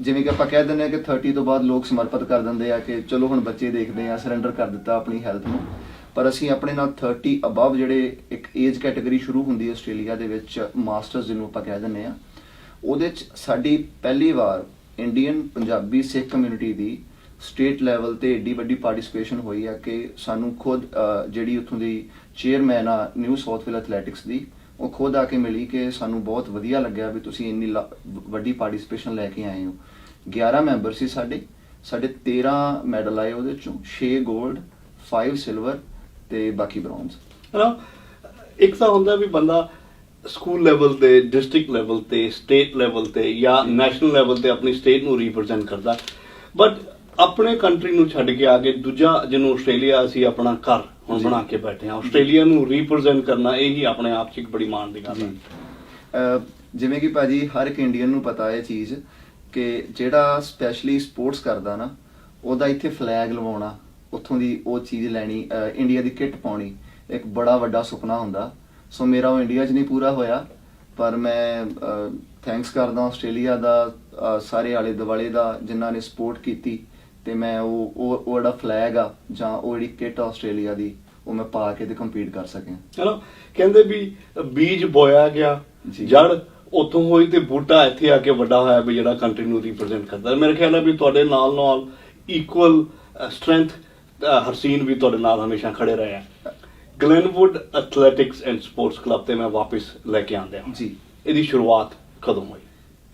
ਜਿਵੇਂ ਕਿ ਆਪਾਂ ਕਹਿ ਦਿੰਦੇ ਆ ਕਿ 30 ਤੋਂ ਬਾਅਦ ਲੋਕ ਸਮਰਪਿਤ ਕਰ ਦਿੰਦੇ ਆ ਕਿ ਚਲੋ ਹੁਣ ਬੱਚੇ ਦੇਖਦੇ ਆ, ਸਰੈਂਡਰ ਕਰ ਦਿੱਤਾ ਆਪਣੀ ਹੈਲਥ ਨੂੰ। ਪਰ ਅਸੀਂ ਆਪਣੇ ਨਾਲ 30 ਅਬਵ ਜਿਹੜੇ ਇੱਕ ਏਜ ਕੈਟਾਗਰੀ ਸ਼ੁਰੂ ਹੁੰਦੀ ਹੈ ਆਸਟ੍ਰੇਲੀਆ ਦੇ ਵਿੱਚ, ਮਾਸਟਰਸ ਜਿਹਨੂੰ ਆਪਾਂ ਕਹਿ ਦਿੰਦੇ ਆ, ਉਹਦੇ 'ਚ ਸਾਡੀ ਪਹਿਲੀ ਵਾਰ ਇੰਡੀਅਨ ਪੰਜਾਬੀ ਸਿੱਖ ਕਮਿਊਨਿਟੀ ਦੀ ਸਟੇਟ ਲੈਵਲ ਤੇ ਏਡੀ ਵੱਡੀ ਪਾਰਟਿਸਿਪੇਸ਼ਨ ਹੋਈ ਆ ਕਿ ਸਾਨੂੰ ਖੁਦ ਜਿਹੜੀ ਉੱਥੋਂ ਦੀ ਚੇਅਰਮੈਨ ਆ ਨਿਊ ਸਾਊਥ ਵੇਲ ਐਥਲੈਟਿਕਸ ਦੀ, ਉਹ ਖੁਦ ਆ ਕੇ ਮਿਲੀ ਕਿ ਸਾਨੂੰ ਬਹੁਤ ਵਧੀਆ ਲੱਗਿਆ ਵੀ ਤੁਸੀਂ ਇੰਨੀ ਵੱਡੀ ਪਾਰਟਿਸਿਪੇਸ਼ਨ ਲੈ ਕੇ ਆਏ ਹੋ। 11 ਮੈਂਬਰ ਸੀ ਸਾਡੇ 13 ਮੈਡਲ ਆਏ ਉਹਦੇ ਚੋਂ, 6 골ਡ 5 ਸਿਲਵਰ ਤੇ ਬਾਕੀ ਬ੍ਰੌਂਜ਼। ਹਨਾ ਇੱਕ ਤਾਂ ਹੁੰਦਾ ਵੀ ਬੰਦਾ ਸਕੂਲ ਲੈਵਲ ਤੇ, ਡਿਸਟ੍ਰਿਕਟ ਲੈਵਲ ਤੇ, ਸਟੇਟ ਲੈਵਲ ਤੇ ਜਾਂ ਨੈਸ਼ਨਲ ਲੈਵਲ ਤੇ ਆਪਣੀ ਸਟੇਟ ਨੂੰ ਰਿਪਰੈਜ਼ੈਂਟ ਕਰਦਾ, ਬਟ ਆਪਣੇ ਕੰਟਰੀ ਨੂੰ ਛੱਡ ਕੇ ਆ ਕੇ ਦੂਜਾ ਜਿਹਨੂੰ ਆਸਟ੍ਰੇਲੀਆ ਅਸੀਂ ਆਪਣਾ ਘਰ ਹੁਣ ਬਣਾ ਕੇ ਬੈਠੇ ਹਾਂ, ਆਸਟ੍ਰੇਲੀਆ ਨੂੰ ਰਿਪਰੈਜ਼ੈਂਟ ਕਰਨਾ ਇਹ ਹੀ ਆਪਣੇ ਆਪ 'ਚ ਇੱਕ ਬੜੀ ਮਾਣ ਦੀ ਗੱਲ ਹੈ। ਜਿਵੇਂ ਕਿ ਭਾਜੀ ਹਰ ਇੱਕ ਇੰਡੀਅਨ ਨੂੰ ਪਤਾ ਇਹ ਚੀਜ਼ ਕਿ ਜਿਹੜਾ ਸਪੈਸ਼ਲੀ ਸਪੋਰਟਸ ਕਰਦਾ ਨਾ, ਉਹਦਾ ਇੱਥੇ ਫਲੈਗ ਲਵਾਉਣਾ, ਉੱਥੋਂ ਦੀ ਉਹ ਚੀਜ਼ ਲੈਣੀ, ਇੰਡੀਆ ਦੀ ਕਿੱਟ ਪਾਉਣੀ ਇੱਕ ਬੜਾ ਵੱਡਾ ਸੁਪਨਾ ਹੁੰਦਾ। ਸੋ ਮੇਰਾ ਉਹ ਇੰਡੀਆ 'ਚ ਨਹੀਂ ਪੂਰਾ ਹੋਇਆ, ਪਰ ਮੈਂ ਥੈਂਕਸ ਕਰਦਾ ਆਸਟ੍ਰੇਲੀਆ ਦਾ, ਸਾਰੇ ਆਲੇ ਦੁਆਲੇ ਦਾ ਜਿਨ੍ਹਾਂ ਨੇ ਸਪੋਰਟ ਕੀਤੀ, ਤੇ ਮੈਂ ਉਹ ਜਿਹੜਾ ਫਲੈਗ ਆ ਜਾਂ ਉਹ ਜਿਹੜੀ ਕਿੱਟ ਆਸਟ੍ਰੇਲੀਆ ਦੀ ਉਹ ਮੈਂ ਪਾ ਕੇ ਤੇ ਕੰਪੀਟ ਕਰ ਸਕਿਆ। ਚਲੋ ਕਹਿੰਦੇ ਵੀ ਬੀਜ ਬੋਇਆ ਗਿਆ, ਜੜ ਉੱਥੋਂ ਹੋਈ ਤੇ ਬੂਟਾ ਇੱਥੇ ਆ ਕੇ ਵੱਡਾ ਹੋਇਆ ਵੀ ਜਿਹੜਾ ਕੰਟਰੀ ਨੂੰ ਰਿਪਰੈਜ਼ੈਂਟ ਕਰਦਾ। ਮੇਰੇ ਖਿਆਲ ਹੈ ਵੀ ਤੁਹਾਡੇ ਨਾਲ ਇਕੁਅਲ ਸਟਰੈਂਥ ਹਰਸੀਨ ਵੀ ਤੁਹਾਡੇ ਨਾਲ ਹਮੇਸ਼ਾ ਖੜੇ ਰਹੇ ਆ। Glenwood athletics and sports club ਤੇ ਮੈਂ ਵਾਪਸ ਲੈ ਕੇ ਆਂਦਿਆ ਜੀ। ਇਹਦੀ ਸ਼ੁਰੂਆਤ ਕਦੋਂ ਹੋਈ?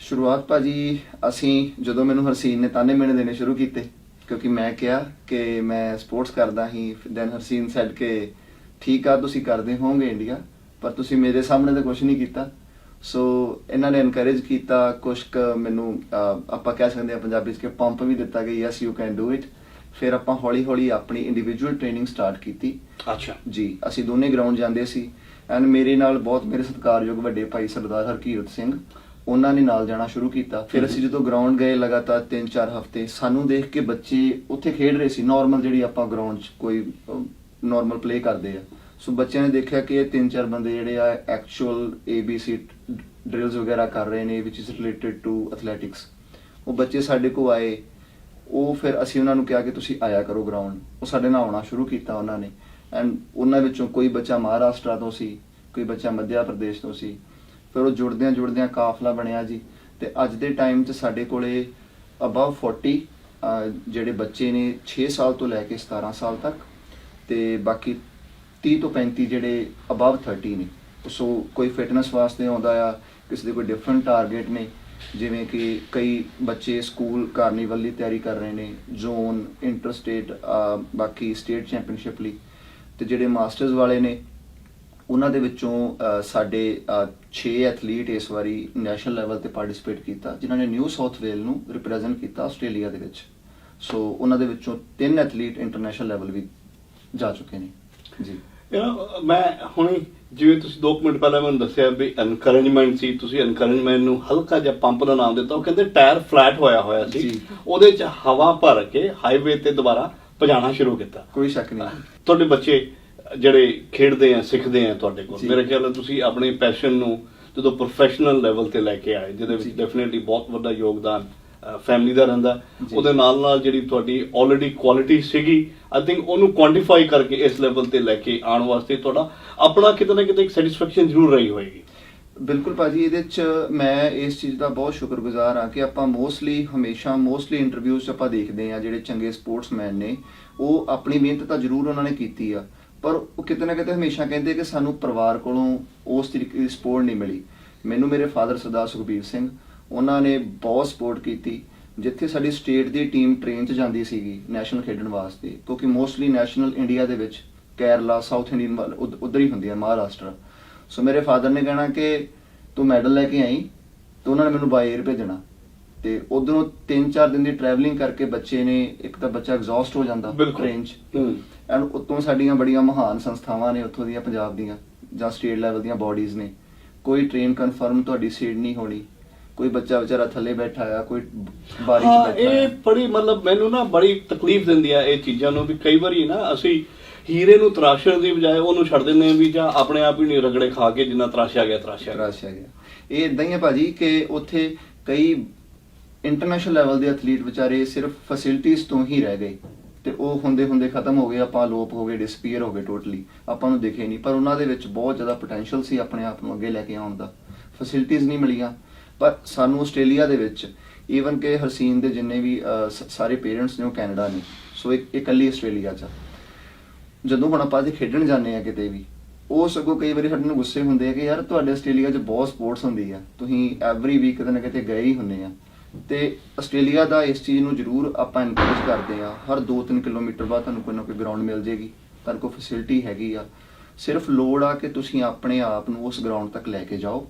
ਸ਼ੁਰੂਆਤ ਭਾਜੀ ਅਸੀਂ ਜਦੋਂ ਮੈਨੂੰ ਹਰਸੀਨ ਨੇ ਤਾਨੇ ਮਿਹਣੇ ਦੇਣੇ ਸ਼ੁਰੂ ਕੀਤੇ, ਕਿਉਂਕਿ ਮੈਂ ਕਿਹਾ ਕਿ ਮੈਂ ਸਪੋਰਟਸ ਕਰਦਾ ਹੀ, ਦੈਨ ਹਰਸੀਨ ਸੈਡ ਕਿ ਠੀਕ ਆ ਤੁਸੀਂ ਕਰਦੇ ਹੋਵੋਗੇ ਇੰਡੀਆ, ਪਰ ਤੁਸੀਂ ਮੇਰੇ ਸਾਹਮਣੇ ਤਾਂ ਕੁਝ ਨਹੀਂ ਕੀਤਾ। ਸੋ ਇਹਨਾਂ ਨੇ ਐਨਕਰੇਜ ਕੀਤਾ, ਕੁਛ ਮੈਨੂੰ ਆਪਾਂ ਕਹਿ ਸਕਦੇ ਹਾਂ ਪੰਜਾਬੀ 'ਚ ਕਿ ਪੰਪ ਵੀ ਦਿੱਤਾ ਕਿ yes you can do it. ਫਿਰ ਆਪਾਂ ਹੌਲੀ ਹੌਲੀ ਆਪਣੀ ਇੰਡੀਵਿਜੂਅਲ ਟ੍ਰੇਨਿੰਗ ਸਟਾਰਟ ਕੀਤੀ। ਅੱਛਾ ਜੀ, ਅਸੀਂ ਦੋਨੇ ਗਰਾਊਂਡ ਜਾਂਦੇ ਸੀ, ਐਂਡ ਮੇਰੇ ਨਾਲ ਬਹੁਤ ਮੇਰੇ ਸਤਿਕਾਰਯੋਗ ਵੱਡੇ ਭਾਈ ਸਰਦਾਰ ਹਰਕੀਰਤ ਸਿੰਘ, ਉਹਨਾਂ ਨੇ ਨਾਲ ਜਾਣਾ ਸ਼ੁਰੂ ਕੀਤਾ। ਫਿਰ ਅਸੀਂ ਜਦੋਂ ਗਰਾਊਂਡ ਗਏ ਲਗਾਤਾਰ 3-4 ਹਫ਼ਤੇ, ਸਾਨੂੰ ਦੇਖ ਕੇ ਬੱਚੇ ਉੱਥੇ ਖੇਡ ਰਹੇ ਸੀ ਨਾਰਮਲ ਜਿਹੜੀ ਆਪਾਂ ਗਰਾਊਂਡ 'ਚ ਕੋਈ ਨਾਰਮਲ ਪਲੇ ਕਰਦੇ ਆ। ਸੋ ਬੱਚਿਆਂ ਨੇ ਦੇਖਿਆ ਕਿ ਇਹ 3-4 ਬੰਦੇ ਜਿਹੜੇ ਆ ਐਕਚੁਅਲ ABC ਡ੍ਰਿਲਸ ਵਗੈਰਾ ਕਰ ਰਹੇ ਨੇ ਵਿਚ ਇਜ਼ ਰਿਲੇਟਡ ਟੂ ਐਥਲੈਟਿਕਸ। ਉਹ ਬੱਚੇ ਸਾਡੇ ਕੋਲ ਆਏ, ਉਹ ਫਿਰ ਅਸੀਂ ਉਹਨਾਂ ਨੂੰ ਕਿਹਾ ਕਿ ਤੁਸੀਂ ਆਇਆ ਕਰੋ ਗਰਾਊਂਡ। ਉਹ ਸਾਡੇ ਨਾਲ ਆਉਣਾ ਸ਼ੁਰੂ ਕੀਤਾ ਉਹਨਾਂ ਨੇ, ਐਂਡ ਉਹਨਾਂ ਵਿੱਚੋਂ ਕੋਈ ਬੱਚਾ ਮਹਾਰਾਸ਼ਟਰ ਤੋਂ ਸੀ, ਕੋਈ ਬੱਚਾ ਮੱਧ ਪ੍ਰਦੇਸ਼ ਤੋਂ ਸੀ। ਫਿਰ ਉਹ ਜੁੜਦਿਆਂ ਕਾਫਲਾ ਬਣਿਆ ਜੀ, ਤੇ ਅੱਜ ਦੇ ਟਾਈਮ 'ਚ ਸਾਡੇ ਕੋਲੇ ਅਬਵ 40 ਜਿਹੜੇ ਬੱਚੇ ਨੇ 6 ਸਾਲ ਤੋਂ ਲੈ ਕੇ 17 ਸਾਲ ਤੱਕ, ਤੇ ਬਾਕੀ 30 ਤੋਂ 35 ਜਿਹੜੇ ਅਬਵ 30 ਨੇ। ਸੋ ਕੋਈ ਫਿਟਨੈਸ ਵਾਸਤੇ ਆਉਂਦਾ ਆ, ਕਿਸੇ ਦੇ ਕੋਈ ਡਿਫਰੈਂਟ ਟਾਰਗੇਟ ਨੇ, ਜਿਵੇਂ ਕਿ ਕਈ ਬੱਚੇ ਸਕੂਲ ਕਾਰਨੀਵਲ ਲਈ ਤਿਆਰੀ ਕਰ ਰਹੇ ਨੇ, ਜ਼ੋਨ, ਇੰਟਰ ਸਟੇਟ, ਬਾਕੀ ਸਟੇਟ ਚੈਂਪੀਅਨਸ਼ਿਪ ਲਈ। ਤੇ ਜਿਹੜੇ ਮਾਸਟਰਸ ਵਾਲੇ ਨੇ ਉਹਨਾਂ ਦੇ ਵਿੱਚੋਂ ਸਾਡੇ 6 ਐਥਲੀਟ ਇਸ ਵਾਰੀ ਨੈਸ਼ਨਲ ਲੈਵਲ ਤੇ ਪਾਰਟਿਸਿਪੇਟ ਕੀਤਾ, ਜਿਨ੍ਹਾਂ ਨੇ ਨਿਊ ਸਾਊਥ ਵੇਲ ਨੂੰ ਰਿਪਰੈਜ਼ੈਂਟ ਕੀਤਾ ਆਸਟ੍ਰੇਲੀਆ ਦੇ ਵਿੱਚ। ਸੋ ਉਹਨਾਂ ਦੇ ਵਿੱਚੋਂ 3 ਐਥਲੀਟ ਇੰਟਰਨੈਸ਼ਨਲ ਲੈਵਲ ਵੀ ਜਾ ਚੁੱਕੇ ਨੇ ਜੀ। ਮੈਂ ਹੁਣੇ ਜਿਵੇਂ ਤੁਸੀਂ 2 ਮਿੰਟ ਪਹਿਲਾਂ ਮੈਨੂੰ ਦੱਸਿਆ ਵੀ ਐਨਕਰੇਜਮੈਂਟ ਸੀ, ਤੁਸੀਂ ਐਨਕਰੇਜਮੈਂਟ ਨੂੰ ਹਲਕਾ ਜਿਹਾ ਪੰਪ ਦਾ ਨਾਮ ਦਿੱਤਾ। ਉਹ ਕਹਿੰਦੇ ਟਾਇਰ ਫਲੈਟ ਹੋਇਆ ਸੀ, ਉਹਦੇ 'ਚ ਹਵਾ ਭਰ ਕੇ ਹਾਈਵੇ ਤੇ ਦੁਬਾਰਾ ਭਜਾਣਾ ਸ਼ੁਰੂ ਕੀਤਾ। ਕੋਈ ਸ਼ੱਕ ਨਹੀਂ। ਤੁਹਾਡੇ ਬੱਚੇ ਜਿਹੜੇ ਖੇਡਦੇ ਆ, ਸਿੱਖਦੇ ਆ ਤੁਹਾਡੇ ਕੋਲ, ਮੇਰੇ ਖਿਆਲ ਨਾਲ ਤੁਸੀਂ ਆਪਣੇ ਪੈਸ਼ਨ ਨੂੰ ਜਦੋਂ ਪ੍ਰੋਫੈਸ਼ਨਲ ਲੈਵਲ ਤੇ ਲੈ ਕੇ ਆਏ, ਜਿਹਦੇ ਵਿੱਚ ਡੈਫੀਨਿਟਲੀ ਬਹੁਤ ਵੱਡਾ ਯੋਗਦਾਨ ਫੈਮਿਲੀ ਦਾ ਰਹਿੰਦਾ। ਉਹਦੇ ਨਾਲ ਜਿਹੜੀ ਤੁਹਾਡੀ ਆਲਰੇਡੀ ਕੁਆਲਿਟੀ ਸੀਗੀ, ਆਈ ਥਿੰਕ ਉਹਨੂੰ ਕੁਆਂਟੀਫਾਈ ਕਰਕੇ ਇਸ ਲੈਵਲ ਤੇ ਲੈ ਕੇ ਆਉਣ ਵਾਸਤੇ ਤੁਹਾਡਾ ਆਪਣਾ ਕਿਤੇ ਨਾ ਕਿਤੇ ਇੱਕ ਸੈਟੀਸਫੈਕਸ਼ਨ ਜ਼ਰੂਰ ਰਹੀ ਹੋਏਗੀ। ਬਿਲਕੁਲ ਭਾਜੀ, ਇਹਦੇ 'ਚ ਮੈਂ ਇਸ ਚੀਜ਼ ਦਾ ਬਹੁਤ ਸ਼ੁਕਰਗੁਜ਼ਾਰ ਹਾਂ ਕਿ ਆਪਾਂ ਮੋਸਟਲੀ ਇੰਟਰਵਿਊਜ਼ 'ਚ ਆਪਾਂ ਦੇਖਦੇ ਹਾਂ ਜਿਹੜੇ ਚੰਗੇ ਸਪੋਰਟਸਮੈਨ ਨੇ, ਉਹ ਆਪਣੀ ਮਿਹਨਤ ਤਾਂ ਜ਼ਰੂਰ ਉਹਨਾਂ ਨੇ ਕੀਤੀ ਆ, ਪਰ ਉਹ ਕਿਤੇ ਨਾ ਕਿਤੇ ਹਮੇਸ਼ਾ ਕਹਿੰਦੇ ਕਿ ਸਾਨੂੰ ਪਰਿਵਾਰ ਕੋਲੋਂ ਉਸ ਤਰੀਕੇ ਦੀ ਸਪੋਰਟ ਨਹੀਂ ਮਿਲੀ। ਮੈਨੂੰ ਮੇਰੇ ਫਾਦਰ ਸਰਦਾਰ ਸੁਖਬੀਰ ਸਿੰਘ ਉਹਨਾਂ ਨੇ ਬਹੁਤ ਸਪੋਰਟ ਕੀਤੀ। ਜਿੱਥੇ ਸਾਡੀ ਸਟੇਟ ਦੀ ਟੀਮ ਟ੍ਰੇਨ 'ਚ ਜਾਂਦੀ ਸੀਗੀ ਨੈਸ਼ਨਲ ਖੇਡਣ ਵਾਸਤੇ, ਕਿਉਂਕਿ ਮੋਸਟਲੀ ਨੈਸ਼ਨਲ ਇੰਡੀਆ ਦੇ ਵਿੱਚ ਕੇਰਲਾ, ਸਾਊਥ ਇੰਡੀਅਨ ਵੱਲ ਉੱਧਰ ਹੀ ਹੁੰਦੀ ਹੈ, ਮਹਾਰਾਸ਼ਟਰ। ਸੋ ਮੇਰੇ ਫਾਦਰ ਨੇ ਕਹਿਣਾ ਕਿ ਤੂੰ ਮੈਡਲ ਲੈ ਕੇ ਆਈ, ਤੇ ਉਹਨਾਂ ਨੇ ਮੈਨੂੰ ਬਾਈ 에ਅਰ ਭੇਜਣਾ। ਤੇ ਉਧਰੋਂ 3-4 ਦਿਨ ਦੀ ਟਰੈਵਲਿੰਗ ਕਰਕੇ ਬੱਚੇ ਨੇ, ਇੱਕ ਤਾਂ ਬੱਚਾ ਐਗਜ਼ੌਸਟ ਹੋ ਜਾਂਦਾ ਟ੍ਰੇਨ 'ਚ, ਐਂਡ ਉੱਤੋਂ ਸਾਡੀਆਂ ਬੜੀਆਂ ਮਹਾਨ ਸੰਸਥਾਵਾਂ ਨੇ ਉੱਥੋਂ ਦੀਆਂ, ਪੰਜਾਬ ਦੀਆਂ ਜਾਂ ਸਟੇਟ ਲੈਵਲ ਦੀਆਂ ਬਾਡੀਜ਼ ਨੇ। ਕੋਈ ਟ੍ਰੇਨ ਕਨਫਰਮ ਤੁਹਾਡੀ ਸੀਟ ਨਹੀਂ ਹੋਣੀ, ਕੋਈ ਬੱਚਾ ਵਿਚਾਰਾ ਥੱਲੇ ਬੈਠਾ ਆ, ਕੋਈ ਬਾਰੀ 'ਚ ਬੈਠਾ ਇਹ ਬੜੀ ਮਤਲਬ ਮੈਨੂੰ ਨਾ ਬੜੀ ਤਕਲੀਫ ਦਿੰਦੀ ਆ ਇਹ ਚੀਜ਼ਾਂ ਨੂੰ, ਵੀ ਕਈ ਵਾਰੀ ਨਾ ਅਸੀਂ ਹੀਰੇ ਨੂੰ ਤਰਾਸ਼ਣ ਦੀ ਬਜਾਏ ਉਹਨੂੰ ਛੱਡ ਦਿੰਦੇ ਹਾਂ ਵੀ ਜਾਂ ਆਪਣੇ ਆਪ ਹੀ ਨਹੀਂ ਰਗੜੇ ਖਾ ਕੇ ਜਿੰਨਾ ਤਰਾਸ਼ਿਆ ਗਿਆ। ਇਹ ਇਦਾਂ ਹੀ ਹੈ ਭਾਜੀ ਕਿ ਉੱਥੇ ਕਈ ਇੰਟਰਨੈਸ਼ਨਲ ਲੈਵਲ ਦੇ ਐਥਲੀਟ ਵਿਚਾਰੇ ਸਿਰਫ ਫੈਸਿਲਿਟੀਜ਼ ਤੋਂ ਹੀ ਰਹਿ ਗਏ, ਤੇ ਉਹ ਹੁੰਦੇ ਹੁੰਦੇ ਖਤਮ ਹੋ ਗਏ, ਆਪਾਂ ਅਲੋਪ ਹੋ ਗਏ, ਡਿਸਪੀਅਰ ਹੋ ਗਏ ਟੋਟਲੀ, ਆਪਾਂ ਨੂੰ ਦਿਖੇ ਨਹੀਂ। ਪਰ ਉਹਨਾਂ ਦੇ ਵਿੱਚ ਬਹੁਤ ਜ਼ਿਆਦਾ ਪੋਟੈਂਸ਼ੀਅਲ ਸੀ ਆਪਣੇ ਆਪ ਨੂੰ ਅੱਗੇ ਲੈ ਕੇ ਆਉਣ ਦਾ, ਫੈਸਿਲਿਟੀਜ਼ ਨਹੀਂ ਮਿਲੀਆਂ। ਪਰ ਸਾਨੂੰ ਆਸਟ੍ਰੇਲੀਆ ਦੇ ਵਿੱਚ ਈਵਨ ਕਿ ਹਰਸੀਨ ਦੇ ਜਿੰਨੇ ਵੀ ਸਾਰੇ ਪੇਰੈਂਟਸ ਨੇ ਉਹ ਕੈਨੇਡਾ ਨੇ, ਸੋ ਇੱਕ ਇਕੱਲੀ ਆਸਟ੍ਰੇਲੀਆ 'ਚ। ਜਦੋਂ ਹੁਣ ਆਪਾਂ ਖੇਡਣ ਜਾਂਦੇ ਆ ਕਿਤੇ ਵੀ, ਉਹ ਸਗੋਂ ਕਈ ਵਾਰੀ ਸਾਡੇ ਨੂੰ ਗੁੱਸੇ ਹੁੰਦੇ ਆ ਕਿ ਯਾਰ ਤੁਹਾਡੇ ਆਸਟ੍ਰੇਲੀਆ 'ਚ ਬਹੁਤ ਸਪੋਰਟਸ ਹੁੰਦੀ ਆ, ਤੁਸੀਂ ਐਵਰੀ ਵੀਕ ਕਿਤੇ ਨਾ ਕਿਤੇ ਗਏ ਹੀ ਹੁੰਦੇ ਆ। ਤੇ ਆਸਟ੍ਰੇਲੀਆ ਦਾ ਇਸ ਚੀਜ਼ ਨੂੰ ਜ਼ਰੂਰ ਆਪਾਂ ਇਨਕਰੇਜ ਕਰਦੇ ਆ। ਹਰ 2-3 ਕਿਲੋਮੀਟਰ ਬਾਅਦ ਤੁਹਾਨੂੰ ਕੋਈ ਨਾ ਕੋਈ ਗਰਾਊਂਡ ਮਿਲ ਜੇਗੀ, ਤੁਹਾਨੂੰ ਕੋਈ ਫੈਸਿਲਿਟੀ ਹੈਗੀ ਆ। ਸਿਰਫ ਲੋੜ ਆ ਕਿ ਤੁਸੀਂ ਆਪਣੇ ਆਪ ਨੂੰ ਉਸ ਗਰਾਊਂਡ ਤੱਕ ਲੈ ਕੇ ਜਾਓ,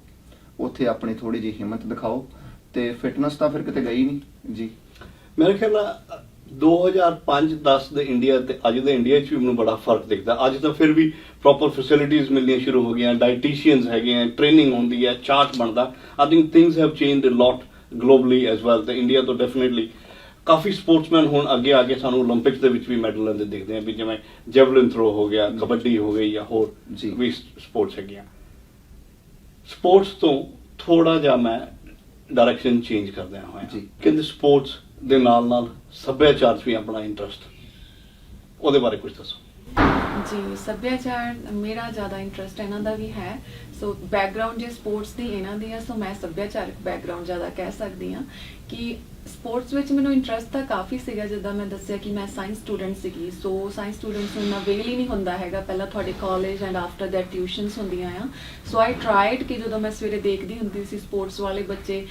ਉੱਥੇ ਆਪਣੀ ਥੋੜੀ ਜਿਹੀ ਹਿੰਮਤ ਦਿਖਾਓ, ਤੇ ਫਿਟਨੈਸ ਤਾਂ ਫਿਰ ਕਿਤੇ ਗਈ ਨਹੀਂ ਜੀ। ਮੇਰੇ ਖਿਆਲ ਨਾਲ 2005-10 ਦੇ ਇੰਡੀਆ ਤੇ ਅੱਜ ਦੇ ਇੰਡੀਆ 'ਚ ਵੀ ਮੈਨੂੰ ਬੜਾ ਫਰਕ ਦਿਖਦਾ। ਅੱਜ ਤਾਂ ਫਿਰ ਵੀ ਪ੍ਰੋਪਰ ਫੈਸਿਲਿਟੀਜ਼ ਮਿਲਣੀਆਂ ਸ਼ੁਰੂ ਹੋ ਗਈਆਂ, ਡਾਈਟੀਸ਼ੀਅਨਸ ਹੈਗੇ ਆ, ਟ੍ਰੇਨਿੰਗ ਹੁੰਦੀ ਹੈ, ਚਾਰਟ ਬਣਦਾ। I think things have changed a lot globally as well. ਤੇ ਇੰਡੀਆ ਤੋਂ ਡੈਫੀਨੇਟਲੀ ਕਾਫੀ ਸਪੋਰਟਸਮੈਨ ਹੁਣ ਅੱਗੇ ਆ ਕੇ ਸਾਨੂੰ ਓਲੰਪਿਕਸ ਦੇ ਵਿੱਚ ਵੀ ਮੈਡਲ ਲੈਂਦੇ ਦਿਖਦੇ ਆ, ਵੀ ਜਿਵੇਂ ਜੈਵਲਿਨ ਥਰੋ ਹੋ ਗਿਆ, ਕਬੱਡੀ ਹੋ ਗਈ, ਜਾਂ ਹੋਰ ਵੀ ਸਪੋਰਟਸ ਹੈਗੀਆਂ। ਸਪੋਰਟਸ ਤੋਂ ਥੋੜਾ ਜਿਹਾ ਮੈਂ ਡਾਇਰੈਕਸ਼ਨ ਚੇਂਜ ਕਰਦਿਆਂ ਹੋਇਆ, ਕਹਿੰਦੇ ਸਪੋਰਟਸ ਦੇ ਨਾਲ ਨਾਲ ਸੱਭਿਆਚਾਰ 'ਚ ਵੀ ਆਪਣਾ ਇੰਟਰਸਟ, ਉਹਦੇ ਬਾਰੇ ਕੁਝ ਦੱਸੋ ਜੀ। ਸੱਭਿਆਚਾਰ ਮੇਰਾ ਜ਼ਿਆਦਾ ਇੰਟਰਸਟ ਇਹਨਾਂ ਦਾ ਵੀ ਹੈ। ਸੋ ਬੈਕਗ੍ਰਾਉਂਡ ਜੇ ਸਪੋਰਟਸ ਦੀ ਇਹਨਾਂ ਦੀ ਆ, ਸੋ ਮੈਂ ਸੱਭਿਆਚਾਰਕ ਬੈਕਗ੍ਰਾਉਂਡ ਜ਼ਿਆਦਾ ਕਹਿ ਸਕਦੀ ਹਾਂ ਕਿ ਸਪੋਰਟਸ ਵਿੱਚ ਮੈਨੂੰ ਇੰਟਰਸਟ ਤਾਂ ਕਾਫੀ ਸੀਗਾ। ਜਿੱਦਾਂ ਮੈਂ ਦੱਸਿਆ ਕਿ ਮੈਂ ਸਾਇੰਸ ਸਟੂਡੈਂਟ ਸੀਗੀ, ਸੋ ਸਾਇੰਸ ਸਟੂਡੈਂਟਸ ਨੂੰ ਇੰਨਾ ਵੇਲ ਹੀ ਨਹੀਂ ਹੁੰਦਾ ਹੈਗਾ। ਪਹਿਲਾਂ ਤੁਹਾਡੇ college and after that tuitions ਹੁੰਦੀਆਂ ਆ। ਸੋ ਆਈ ਟਰਾਈਡ ਕਿ ਜਦੋਂ ਮੈਂ ਸਵੇਰੇ ਦੇਖਦੀ ਹੁੰਦੀ ਸੀ ਸਪੋਰਟਸ ਵਾਲੇ ਬੱਚੇ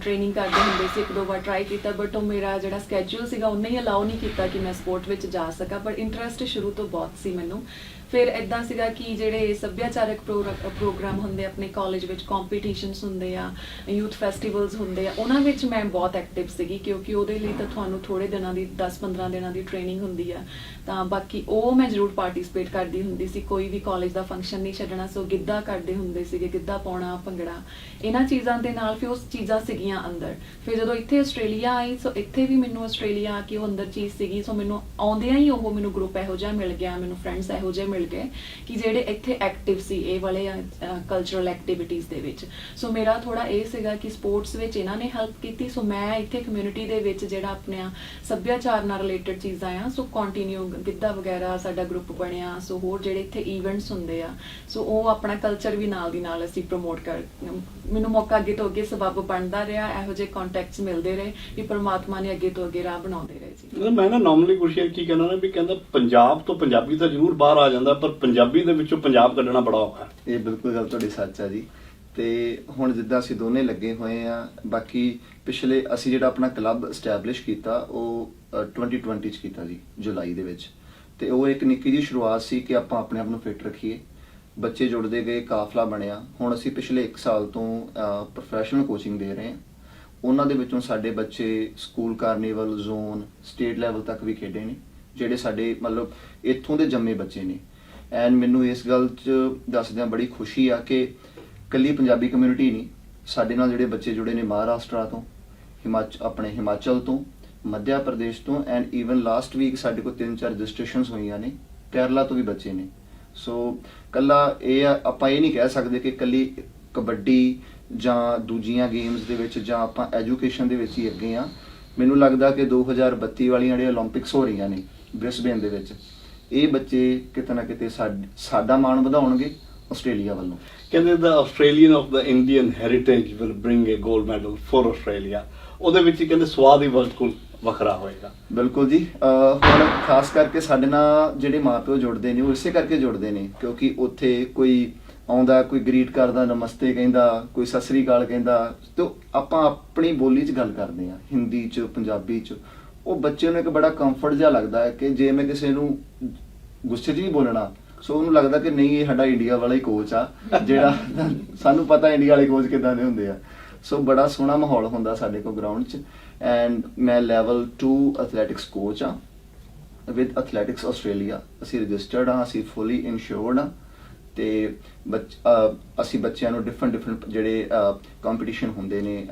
ਟ੍ਰੇਨਿੰਗ ਕਰਦੇ ਹੁੰਦੇ ਸੀ, 1-2 ਵਾਰ ਟਰਾਈ ਕੀਤਾ, ਬਟ ਉਹ ਮੇਰਾ ਜਿਹੜਾ ਸਕੈਜੂਲ ਸੀਗਾ ਉਹਨੇ ਹੀ ਅਲਾਉ ਨਹੀਂ ਕੀਤਾ ਕਿ ਮੈਂ ਸਪੋਰਟ ਵਿੱਚ ਜਾ ਸਕਾਂ। ਪਰ ਇੰਟਰਸਟ ਸ਼ੁਰੂ ਤੋਂ ਬਹੁਤ ਸੀ ਮੈਨੂੰ। ਫਿਰ ਇਦਾਂ ਸੀਗਾ ਕਿ ਜਿਹੜੇ ਸੱਭਿਆਚਾਰਕ ਪ੍ਰੋਗਰਾਮ ਹੁੰਦੇ ਆਪਣੇ ਕਾਲਜ ਵਿੱਚ, ਕੰਪੀਟੀਸ਼ਨਸ ਹੁੰਦੇ ਆ, ਯੂਥ ਫੈਸਟੀਵਲਸ ਹੁੰਦੇ ਆ, ਉਹਨਾਂ ਵਿੱਚ ਮੈਂ ਬਹੁਤ ਐਕਟਿਵ ਸੀਗੀ, ਕਿਉਂਕਿ ਉਹਦੇ ਲਈ ਤਾਂ ਤੁਹਾਨੂੰ ਥੋੜੇ ਦਿਨਾਂ ਦੀ 10-15 ਦਿਨਾਂ ਦੀ ਟ੍ਰੇਨਿੰਗ ਹੁੰਦੀ ਆ। ਤਾਂ ਬਾਕੀ ਉਹ ਮੈਂ ਜ਼ਰੂਰ ਪਾਰਟਿਸਿਪੇਟ ਕਰਦੀ ਹੁੰਦੀ ਸੀ। ਕੋਈ ਵੀ ਕਾਲਜ ਦਾ ਫੰਕਸ਼ਨ ਨਹੀਂ ਛੱਡਣਾ। ਸੋ ਗਿੱਧਾ ਕਰਦੇ ਹੁੰਦੇ ਸੀਗੇ, ਗਿੱਧਾ ਪਾਉਣਾ, ਭੰਗੜਾ, ਇਹਨਾਂ ਚੀਜ਼ਾਂ ਦੇ ਨਾਲ ਫਿਰ ਉਸ ਚੀਜ਼ਾਂ ਸੀਗੀਆਂ ਅੰਦਰ। ਫਿਰ ਜਦੋਂ ਇੱਥੇ ਆਸਟ੍ਰੇਲੀਆ ਆਈ, ਸੋ ਇੱਥੇ ਵੀ ਮੈਨੂੰ ਆਸਟ੍ਰੇਲੀਆ ਆ ਕੇ ਉਹ ਅੰਦਰ ਚੀਜ਼ ਸੀਗੀ। ਸੋ ਮੈਨੂੰ ਆਉਂਦਿਆਂ ਹੀ ਉਹ ਮੈਨੂੰ ਗਰੁੱਪ ਇਹੋ ਜਿਹਾ ਮਿਲ ਗਿਆ, ਮੈਨੂੰ ਫਰੈਂਡਸ ਇਹੋ ਜਿਹੇ ਮਿਲ ਗਏ ਕਿ ਜਿਹੜੇ ਇੱਥੇ ਐਕਟਿਵ ਸੀ ਇਹ ਵਾਲੇ ਕਲਚਰਲ ਐਕਟੀਵਿਟੀਜ਼ ਦੇ ਵਿੱਚ। ਸੋ ਮੇਰਾ ਥੋੜਾ ਇਹ ਸੀਗਾ ਕਿ ਸਪੋਰਟਸ ਵਿੱਚ ਇਹਨਾਂ ਨੇ ਹੈਲਪ ਕੀਤੀ, ਸੋ ਮੈਂ ਇੱਥੇ ਕਮਿਊਨਿਟੀ ਦੇ ਵਿੱਚ ਜਿਹੜਾ ਆਪਣੇ ਸੱਭਿਆਚਾਰ ਨਾਲ ਰਿਲੇਟਡ ਚੀਜ਼ਾਂ ਆ, ਸੋ ਕੰਟੀਨਿਊ ਗਿੱਧਾ ਵਗੈਰਾ ਸਾਡਾ ਗਰੁੱਪ ਬਣਿਆ। ਸੋ ਹੋਰ ਜਿਹੜੇ ਇੱਥੇ ਇਵੈਂਟਸ ਹੁੰਦੇ ਆ, ਸੋ ਉਹ ਆਪਣਾ ਕਲਚਰ ਵੀ ਨਾਲ ਦੀ ਨਾਲ ਅਸੀਂ ਪ੍ਰਮੋਟ ਕਰ, ਮੈਨੂੰ ਮੌਕਾ ਅੱਗੇ ਤੋਂ ਅੱਗੇ ਸਬੱਬ ਬਣਦਾ ਰਿਹਾ, ਇਹੋ ਜਿਹੇ ਕੰਟੈਕਟਸ ਮਿਲਦੇ ਰਹੇ ਵੀ ਪਰਮਾਤਮਾ ਨੇ ਅੱਗੇ ਤੋਂ ਅੱਗੇ ਰਾਹ ਬਣਾਉਂਦੇ ਰਹੇ ਜੀ। ਮੈਂ ਨਾ ਨਾਰਮਲੀ ਗੁਰਸ਼ੇਰ ਕੀ ਕਹਿੰਦਾ ਨਾ, ਵੀ ਕਹਿੰਦਾ ਪੰਜਾਬ ਤੋਂ ਪੰਜਾਬੀ ਤਾਂ ਜ਼ਰੂਰ ਬਾਹਰ ਆ ਜਾਂਦਾ, ਪਰ ਪੰਜਾਬੀ ਦੇ ਵਿੱਚੋਂ ਪੰਜਾਬ ਕੱਢਣਾ ਬੜਾ ਔਖਾ। ਇਹ ਬਿਲਕੁਲ ਗੱਲ ਤੁਹਾਡੀ ਸੱਚ ਆ ਜੀ। ਤੇ ਹੁਣ ਜਿੱਦਾਂ ਅਸੀਂ ਦੋਨੇ ਲੱਗੇ ਹੋਏ ਆ, ਬਾਕੀ ਪਿਛਲੇ ਅਸੀਂ ਜਿਹੜਾ ਆਪਣਾ ਕਲੱਬ ਐਸਟੈਬਲਿਸ਼ ਕੀਤਾ ਉਹ 2020 ਚ ਕੀਤਾ ਜੀ, ਜੁਲਾਈ ਦੇ ਵਿੱਚ। ਤੇ ਉਹ ਇੱਕ ਨਿੱਕੀ ਜਿਹੀ ਸ਼ੁਰੂਆਤ ਸੀ ਕਿ ਆਪਾਂ ਆਪਣੇ ਆਪ ਨੂੰ ਫਿੱਟ ਰੱਖੀਏ। ਬੱਚੇ ਜੁੜਦੇ ਗਏ, ਕਾਫਲਾ ਬਣਿਆ। ਹੁਣ ਅਸੀਂ ਪਿਛਲੇ 1 ਸਾਲ ਤੋਂ ਪ੍ਰੋਫੈਸ਼ਨਲ ਕੋਚਿੰਗ ਦੇ ਰਹੇ ਹਾਂ। ਉਹਨਾਂ ਦੇ ਵਿੱਚੋਂ ਸਾਡੇ ਬੱਚੇ school carnival, zone, state level ਤੱਕ ਵੀ ਖੇਡੇ ਨੇ, ਜਿਹੜੇ ਸਾਡੇ ਮਤਲਬ ਇੱਥੋਂ ਦੇ ਜੰਮੇ ਬੱਚੇ ਨੇ। ਐਂਡ ਮੈਨੂੰ ਇਸ ਗੱਲ 'ਚ ਦੱਸਦਿਆਂ ਬੜੀ ਖੁਸ਼ੀ ਆ ਕਿ ਇਕੱਲੀ ਪੰਜਾਬੀ ਕਮਿਊਨਿਟੀ ਨਹੀਂ, ਸਾਡੇ ਨਾਲ ਜਿਹੜੇ ਬੱਚੇ ਜੁੜੇ ਨੇ ਮਹਾਰਾਸ਼ਟਰ ਤੋਂ, ਆਪਣੇ ਹਿਮਾਚਲ ਤੋਂ, ਮੱਧ ਪ੍ਰਦੇਸ਼ ਤੋਂ, ਐਂਡ ਈਵਨ ਲਾਸਟ ਵੀਕ ਸਾਡੇ ਕੋਲ 3-4 ਰਜਿਸਟ੍ਰੇਸ਼ਨਸ ਹੋਈਆਂ ਨੇ, ਕੇਰਲਾ ਤੋਂ ਵੀ ਬੱਚੇ ਨੇ। ਸੋ ਕੱਲਾ ਇਹ ਆਪਾਂ ਇਹ ਨਹੀਂ ਕਹਿ ਸਕਦੇ ਕਿ ਇਕੱਲੀ ਕਬੱਡੀ ਜਾਂ ਦੂਜੀਆਂ ਗੇਮਸ ਦੇ ਵਿੱਚ ਜਾਂ ਆਪਾਂ ਐਜੂਕੇਸ਼ਨ ਦੇ ਵਿੱਚ ਹੀ ਅੱਗੇ ਆ। ਮੈਨੂੰ ਲੱਗਦਾ ਕਿ 2032 ਵਾਲੀਆਂ ਜਿਹੜੀਆਂ ਓਲੰਪਿਕਸ ਹੋ ਰਹੀਆਂ ਨੇ ਬ੍ਰਿਸਬੇਨ ਦੇ ਵਿੱਚ, ਇਹ ਬੱਚੇ ਕਿਤੇ ਨਾ ਕਿਤੇ ਸਾਡਾ ਮਾਣ ਵਧਾਉਣਗੇ ਆਸਟ੍ਰੇਲੀਆ ਵੱਲੋਂ। ਕਹਿੰਦੇ the Australian of the Indian heritage will bring a gold medal for Australia. ਉਹਦੇ ਵਿੱਚ ਕਹਿੰਦੇ ਸਵਾਦ ਹੀ ਬਿਲਕੁਲ ਵੱਖਰਾ ਹੋਏਗਾ। ਬਿਲਕੁਲ ਜੀ। ਹੁਣ ਖਾਸ ਕਰਕੇ ਸਾਡੇ ਨਾਲ ਜਿਹੜੇ ਮਾਪਿਓ ਜੁੜਦੇ ਨੇ ਉਹ ਇਸੇ ਕਰਕੇ ਜੁੜਦੇ ਨੇ ਕਿਉਂਕਿ ਉੱਥੇ ਕੋਈ ਆਉਂਦਾ, ਕੋਈ ਗ੍ਰੀਟ ਕਰਦਾ, ਨਮਸਤੇ ਕਹਿੰਦਾ, ਕੋਈ ਸਤਿ ਸ੍ਰੀ ਅਕਾਲ ਕਹਿੰਦਾ, ਤੇ ਆਪਾਂ ਆਪਣੀ ਬੋਲੀ 'ਚ ਗੱਲ ਕਰਦੇ ਆ, ਹਿੰਦੀ 'ਚ, ਪੰਜਾਬੀ 'ਚ। ਉਹ ਬੱਚੇ ਨੂੰ ਇੱਕ ਬੜਾ ਕੰਫਰਟ ਜਿਹਾ ਲੱਗਦਾ ਹੈ ਕਿ ਜੇ ਮੈਂ ਕਿਸੇ ਨੂੰ ਗੁੱਸੇ 'ਚ ਵੀ ਬੋਲਣਾ, ਸੋ ਉਹਨੂੰ ਲੱਗਦਾ ਕਿ ਨਹੀਂ, ਇਹ ਸਾਡਾ ਇੰਡੀਆ ਵਾਲਾ ਹੀ ਕੋਚ ਆ, ਜਿਹੜਾ ਸਾਨੂੰ ਪਤਾ ਇੰਡੀਆ ਵਾਲੇ ਕੋਚ ਕਿੱਦਾਂ ਦੇ ਹੁੰਦੇ ਆ। ਸੋ ਬੜਾ ਸੋਹਣਾ ਮਾਹੌਲ ਹੁੰਦਾ ਸਾਡੇ ਕੋਲ ਗਰਾਊਂਡ 'ਚ। ਐਂਡ ਮੈਂ ਲੈਵਲ 2 ਐਥਲੈਟਿਕਸ ਕੋਚ ਆ ਵਿਦ ਐਥਲੈਟਿਕਸ ਆਸਟ੍ਰੇਲੀਆ। ਅਸੀਂ ਰਜਿਸਟਰਡ ਆ, ਅਸੀਂ ਫੁੱਲੀ ਇਨਸ਼ੋਰਡ ਆ, ਤੇ ਅਸੀਂ ਬੱਚਿਆਂ ਨੂੰ ਡਿਫਰੈਂਟ ਜਿਹੜੇ ਕੰਪੀਟੀਸ਼ਨ ਹੁੰਦੇ ਨੇ,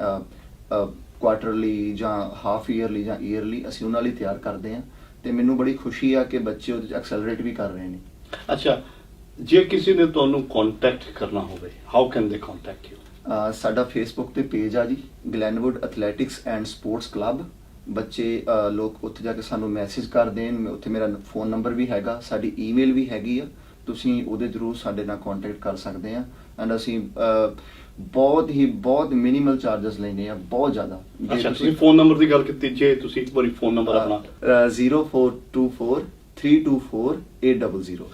ਕੁਆਟਰਲੀ ਜਾਂ ਹਾਫ ਈਅਰਲੀ ਜਾਂ ਈਅਰਲੀ, ਅਸੀਂ ਉਹਨਾਂ ਲਈ ਤਿਆਰ ਕਰਦੇ ਹਾਂ। ਤੇ ਮੈਨੂੰ ਬੜੀ ਖੁਸ਼ੀ ਆ ਕਿ ਬੱਚੇ ਉਹਦੇ 'ਚ ਐਕਸੈਲਰੇਟ ਵੀ ਕਰ ਰਹੇ ਨੇ। ਅੱਛਾ, ਜੇ ਕਿਸੇ ਨੇ ਤੁਹਾਨੂੰ ਕੰਟੈਕਟ ਕਰਨਾ ਹੋਵੇ, ਹਾਊ ਕੈਨ ਦੇ ਕੰਟੈਕਟ ਯੂ? ਸਾਡਾ ਫੇਸਬੁੱਕ ਤੇ ਪੇਜ ਆ ਜੀ, Glenwood athletics and sports club. ਬੱਚੇ ਲੋਕ ਉੱਥੇ ਜਾ ਕੇ ਸਾਨੂੰ ਮੈਸੇਜ ਕਰ ਦੇਣ, ਉੱਥੇ ਮੇਰਾ ਫੋਨ ਨੰਬਰ ਵੀ ਹੈਗਾ, ਸਾਡੀ ਈਮੇਲ ਵੀ ਹੈਗੀ ਆ, ਤੁਸੀਂ ਉਹਦੇ ਜ਼ਰੂਰ ਸਾਡੇ ਨਾਲ ਕੰਟੈਕਟ ਕਰ ਸਕਦੇ ਆ। ਐਂਡ ਅਸੀਂ ਬਹੁਤ ਮਿਨੀਮਲ ਚਾਰजेस ਲੈਂਦੇ ਆ, ਬਹੁਤ ਜ਼ਿਆਦਾ। ਅੱਛਾ, ਤੁਸੀਂ ਫੋਨ ਨੰਬਰ ਦੀ ਗੱਲ ਕੀਤੀ, ਜੇ ਤੁਸੀਂ ਇੱਕ ਵਾਰੀ ਫੋਨ ਨੰਬਰ ਆਪਣਾ 0424324800।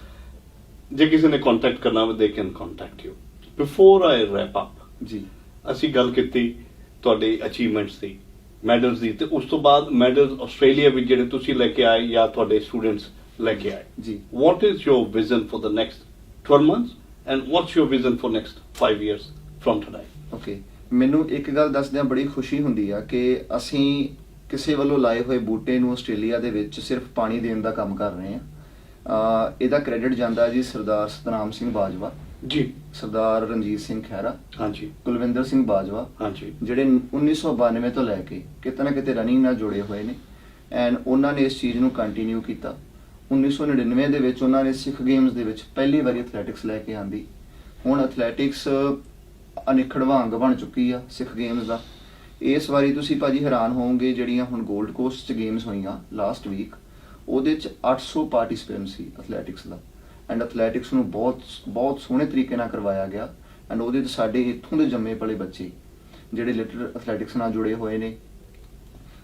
ਜੇ ਕਿਸੇ ਨੇ ਕੰਟੈਕਟ ਕਰਨਾ ਹੋਵੇ, they can contact you. Before I wrap up ਜੀ, ਅਸੀਂ ਗੱਲ ਕੀਤੀ ਤੁਹਾਡੇ ਅਚੀਵਮੈਂਟਸ ਦੀ, ਮੈਡਲਸ ਦੀ, ਤੇ ਉਸ ਤੋਂ ਬਾਅਦ ਮੈਡਲਸ ਆਸਟ੍ਰੇਲੀਆ ਵਿੱਚ ਜਿਹੜੇ ਤੁਸੀਂ ਲੈ ਕੇ ਆਏ ਜਾਂ ਤੁਹਾਡੇ ਸਟੂਡੈਂਟਸ ਲੈ ਕੇ ਆਏ ਜੀ। What is your vision for the next 12 months and what's your vision for next 5 years from today? Okay, ਮੈਨੂੰ ਇੱਕ ਗੱਲ ਦੱਸਦਿਆਂ ਬੜੀ ਖੁਸ਼ੀ ਹੁੰਦੀ ਆ ਕਿ ਅਸੀਂ ਕਿਸੇ ਵੱਲੋਂ ਲਾਏ ਹੋਏ ਬੂਟੇ ਨੂੰ ਆਸਟ੍ਰੇਲੀਆ ਦੇ ਵਿੱਚ ਸਿਰਫ ਪਾਣੀ ਦੇਣ ਦਾ ਕੰਮ ਕਰ ਰਹੇ ਆ। ਇਹਦਾ ਕ੍ਰੈਡਿਟ ਜਾਂਦਾ ਜੀ ਸਰਦਾਰ ਸਤਨਾਮ ਸਿੰਘ ਬਾਜਵਾ ਜੀ, ਸਰਦਾਰ ਰਣਜੀਤ ਸਿੰਘ ਖਹਿਰਾ, ਹਾਂਜੀ, ਕੁਲਵਿੰਦਰ ਸਿੰਘ ਬਾਜਵਾ, ਹਾਂਜੀ, ਜਿਹੜੇ 1992 ਤੋਂ ਲੈ ਕੇ ਕਿਤੇ ਨਾ ਕਿਤੇ ਰਨਿੰਗ ਨਾਲ ਜੁੜੇ ਹੋਏ ਨੇ। ਐਂਡ ਉਹਨਾਂ ਨੇ ਇਸ ਚੀਜ਼ ਨੂੰ ਕੰਟੀਨਿਊ ਕੀਤਾ। 1999 ਦੇ ਵਿੱਚ ਉਹਨਾਂ ਨੇ ਸਿੱਖ ਗੇਮਸ ਦੇ ਵਿੱਚ ਪਹਿਲੀ ਵਾਰੀ ਐਥਲੈਟਿਕਸ ਲੈ ਕੇ ਆਂਦੀ। ਹੁਣ ਐਥਲੈਟਿਕਸ ਅਨਿੱਖੜਵਾਂ ਅੰਗ ਬਣ ਚੁੱਕੀ ਆ ਸਿੱਖ ਗੇਮਸ ਦਾ। ਇਸ ਵਾਰੀ ਤੁਸੀਂ ਭਾਜੀ ਹੈਰਾਨ ਹੋਵੋਗੇ, ਜਿਹੜੀਆਂ ਹੁਣ 골ਡ ਕੋਸਟ 'ਚ ਗੇਮਸ ਹੋਈਆਂ ਲਾਸਟ ਵੀਕ, ਉਹਦੇ 'ਚ 800 ਪਾਰਟਿਸਿਪੈਂਟ ਸੀ ਐਥਲੈਟਿਕਸ ਦਾ। ਐਂਡ ਐਥਲੈਟਿਕਸ ਨੂੰ ਬਹੁਤ ਸੋਹਣੇ ਤਰੀਕੇ ਨਾਲ ਕਰਵਾਇਆ ਗਿਆ। ਐਂਡ ਉਹਦੇ 'ਚ ਸਾਡੇ ਇੱਥੋਂ ਦੇ ਜੰਮੇ ਪਲੇ ਬੱਚੇ ਜਿਹੜੇ ਲਿਟਲ ਐਥਲੈਟਿਕਸ ਨਾਲ ਜੁੜੇ ਹੋਏ ਨੇ,